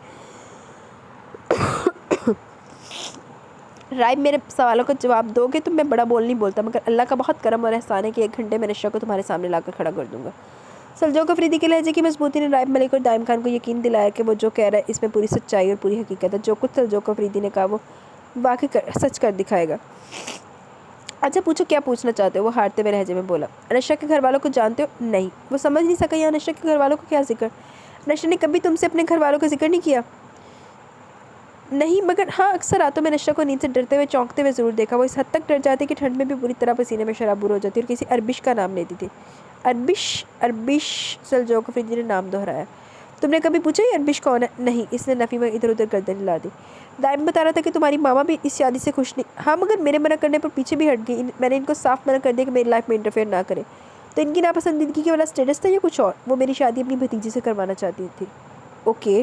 S1: رائب میرے سوالوں کا جواب دو گے تو میں بڑا بول نہیں بولتا، مگر اللہ کا بہت کرم اور احسان ہے کہ 1 گھنٹے میں نشرہ کو تمہارے سامنے لا کر کھڑا کر دوں گا۔ سلجوق افریدی کے لہجے کی مضبوطی نے رائب ملک اور دائم خان کو یقین دلایا کہ وہ جو کہہ رہا ہے اس میں پوری سچائی اور پوری حقیقت ہے۔ جو کچھ سلجوق افریدی نے کہا وہ واقعی سچ کر دکھائے گا۔ اچھا پوچھو کیا پوچھنا چاہتے ہو، وہ ہارتے ہوئے لہجے میں بولا۔ نشرہ کے گھر والوں کو جانتے ہو؟ نہیں۔ وہ سمجھ نہیں سکا، یہاں نشرہ کے گھر والوں کو کیا ذکر؟ نشرہ نے کبھی تم سے اپنے گھر والوں کا ذکر نہیں کیا؟ نہیں، مگر ہاں اکثر راتوں میں نشرہ کو نیند سے ڈرتے ہوئے چونکتے ہوئے ضرور دیکھا۔ وہ اس حد تک ڈر جاتی کہ ٹھنڈ میں بھی پوری طرح پسینے میں شرابور ہو جاتی اور کسی اربش کا نام لیتی تھی۔ اربش، سلجوق افریدی نے نام دہرایا۔ تم نے کبھی پوچھا یہ اربش کون ہے؟ نہیں، اس نے نفی میں ادھر ادھر گردن ہلا دی۔ دائم بتا رہا تھا کہ تمہاری ماما بھی اس شادی سے خوش نہیں۔ ہاں مگر میرے منع کرنے پر پیچھے بھی ہٹ گئی، میں نے ان کو صاف منع کر دیا کہ میری لائف میں انٹرفیئر نہ کرے۔ تو ان کی ناپسندیدگی کے والا سٹیٹس تھا یا کچھ اور؟ وہ میری شادی اپنی بھتیجی سے کروانا چاہتی تھی۔ اوکے،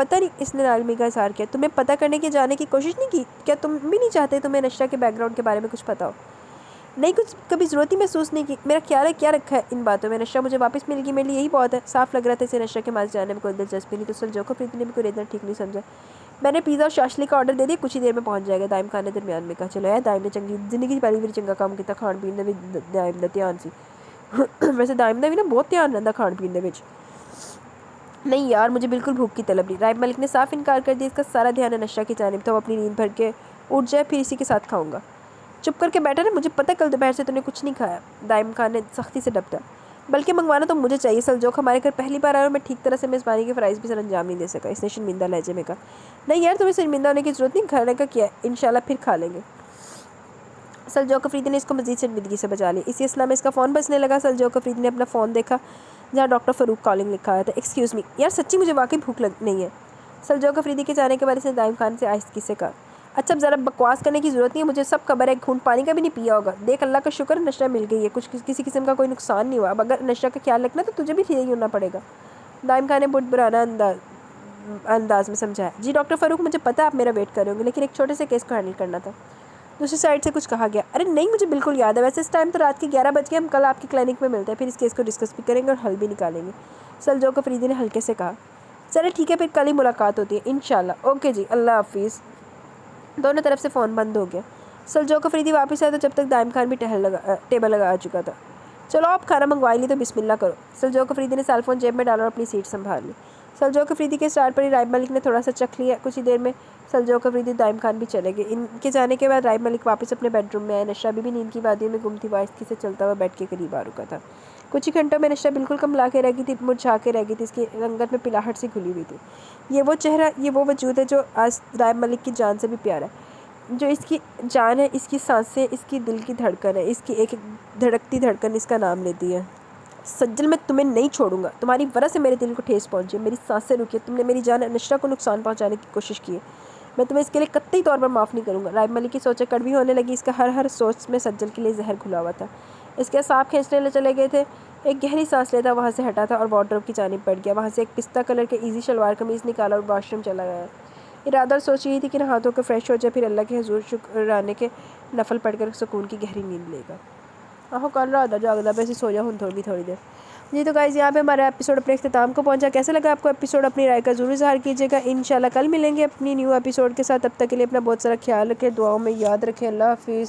S1: پتہ نہیں اس نے عالمی کا اظہار کیا. تمہیں پتہ کرنے کی جانے کی کوشش نہیں کی؟ کیا تم بھی نہیں چاہتے تمہیں نشہ کے بیک گراؤنڈ کے بارے میں کچھ پتہ ہو؟ نہیں, کچھ کبھی ضرورت ہی محسوس نہیں کی. میرا خیال ہے کیا رکھا ہے ان باتوں میں. نشہ مجھے واپس مل گئی, میرے لیے یہی بہت ہے. صاف لگ رہا تھا اسے نشہ کے ماس جانے میں کوئی دلچسپی نہیں. تو سلجوقہ افریدی نے بھی کوئی اتنا ٹھیک نہیں سمجھا. میں نے پیزا اور شاشلی کا آرڈر دے دیا, کچھ ہی دیر میں پہنچ جائے گا. دائم خان نے درمیان میں کہا. چلو یار, دائم نے چنگی زندگی کی پہلی بار چنگا کام کیا. کھان پین میں بھی دائم دا دھیان سی. ویسے دائم دا بھی نا بہت دھیان رہتا کھان پین دے وچ. نہیں یار, مجھے بالکل بھوک کی طلب نہیں. رائب ملک نے صاف انکار کر دیا. اس کا سارا دھیان ہے نشہ کی جانب. تو وہ اپنی نیند بھر کے اٹھ جائے, پھر اسی کے ساتھ کھاؤں گا. چپ کر کے بیٹھا نا, مجھے پتہ کل دوپہر سے تو نے کچھ نہیں کھایا. دائم خان نے سختی سے ڈپٹا. بلکہ منگوانا تو مجھے چاہیے. سلجوقہ ہمارے گھر پہلی بار آیا اور میں ٹھیک طرح سے میزبانی کے فرائض بھی سر انجام نہیں دے سکا. اس نے شرمندہ لہجے میں کہا. نہیں یار, تمہیں شرمندہ ہونے کی ضرورت نہیں, کھانے کا کیا ہے, انشاءاللہ پھر کھا لیں گے. سلجوقہ افریدی نے اس کو مزید شرمندگی سے بچا لیا. اسی اصلاح میں اس کا فون بجنے لگا. سلجوقہ افریدی نے اپنا فون دیکھا جہاں ڈاکٹر فاروق کالنگ لکھا ہوا تھا. ایکسکیوز می یار, سچی مجھے واقعی بھوک نہیں ہے. سلجوقہ افریدی کے جانے کے بعد اس نے دائم خان سے آہستگی سے کہا. اچھا, اب ذرا بکواس کرنے کی ضرورت نہیں ہے, مجھے سب خبر ہے. گھونٹ پانی کا بھی نہیں پیا ہوگا. دیکھ, اللہ کا شکر نشہ مل گئی ہے, کسی قسم کا کوئی نقصان نہیں ہوا. اب اگر نشہ کا خیال رکھنا تو تجھے بھی ٹھیک ہونا پڑے گا. دائم خان نے بہت برانا انداز میں سمجھایا. جی ڈاکٹر فاروق, مجھے پتا آپ میرا ویٹ کر رہے ہوں گے, لیکن ایک چھوٹے سے کیس کو ہینڈل کرنا تھا. دوسری سائڈ سے کچھ کہا گیا. ارے نہیں, مجھے بالکل یاد ہے. ویسے اس ٹائم تو رات کے 11 بج گئے. ہم کل آپ کی کلینک میں ملتے ہیں, پھر اس کیس کو ڈسکس بھی کریں گے اور حل بھی نکالیں گے. سلجوقہ افریدی نے ہلکے سے کہا. چلے ٹھیک ہے, پھر کل ہی ملاقات ہوتی ہے انشاءاللہ. اوکے جی, اللہ حافظ. دونوں طرف سے فون بند ہو گیا. سلجوقہ افریدی واپس آیا تو جب تک دائم خان بھی ٹیبل لگا چکا تھا. چلو آپ کھانا منگوائی لی تو بسم اللہ کرو. سلجوقہ افریدی نے سیل فون جیب میں ڈالا اور اپنی سیٹ سنبھال لی. سلجوقہ افریدی کے اسٹار پر ہی رائب ملک نے تھوڑا سا چکھ لیا. کچھ ہی دیر میں سلجوقہ افریدی دائم خان بھی چلے گئے. ان کے جانے کے بعد رائب ملک واپس اپنے بیڈ روم میں آئے. نشہ بھی نیند کی وادیوں میں گم تھی. آہستگی سے چلتا ہوا بیڈ کے قریب آ رکا تھا. کچھ ہی گھنٹوں میں نشہ بالکل کملا کے رہ گئی تھی, مرجھا کے رہ گئی تھی. اس کی رنگت میں پلاہٹ سی کھلی ہوئی تھی. یہ وہ چہرہ, یہ وہ وجود ہے جو آج رائب ملک کی جان سے بھی پیارا ہے. جو اس کی جان ہے, اس کی سانسیں, اس کی دل کی دھڑکن ہے. اس کی ایک دھڑکتی دھڑکن اس کا نام لیتی ہے. سجل, میں تمہیں نہیں چھوڑوں گا. تمہاری وجہ سے میرے دل کو ٹھیس پہنچی ہے, میری سانسیں رکی ہے. تم نے میری جان نشہ کو نقصان پہنچانے کی کوشش کی ہے. میں تمہیں اس کے لیے قطعی طور پر معاف نہیں کروں گا. رائب ملک کی سوچیں کڑوی ہونے لگی. اس کا ہر سوچ میں سجل کے لیے زہر گھلا ہوا تھا. اس کے اعصاب کھینچنے چلے گئے تھے. ایک گہری سانس لیتا وہاں سے ہٹا تھا اور وارڈروب کی جانب بڑھ گیا. وہاں سے ایک پستہ کلر کے ایزی شلوار قمیض نکالا اور واش روم چلا گیا. ارادہ اور سوچ یہی تھی کہ ہاتھوں کو فریش ہو جائے, پھر اللہ کے حضور شکرانے کے نفل پڑھ کر سکون کی گہری نیند لے گا. آہو کل رات جاگدا پہ سو جا ہوں تھوڑی دیر. جی تو گائز, یہاں پہ ہمارا ایپیسوڈ اپنے اختتام کو پہنچا. کیسا لگا آپ کو ایپیسوڈ؟ اپنی رائے کا ضرور اظہار کیجیے گا. انشاءاللہ کل ملیں گے اپنی نیو ایپیسوڈ کے ساتھ. تب تک کے لیے اپنا بہت سارا خیال رکھیں, دعاؤں میں یاد رکھیں. اللہ حافظ.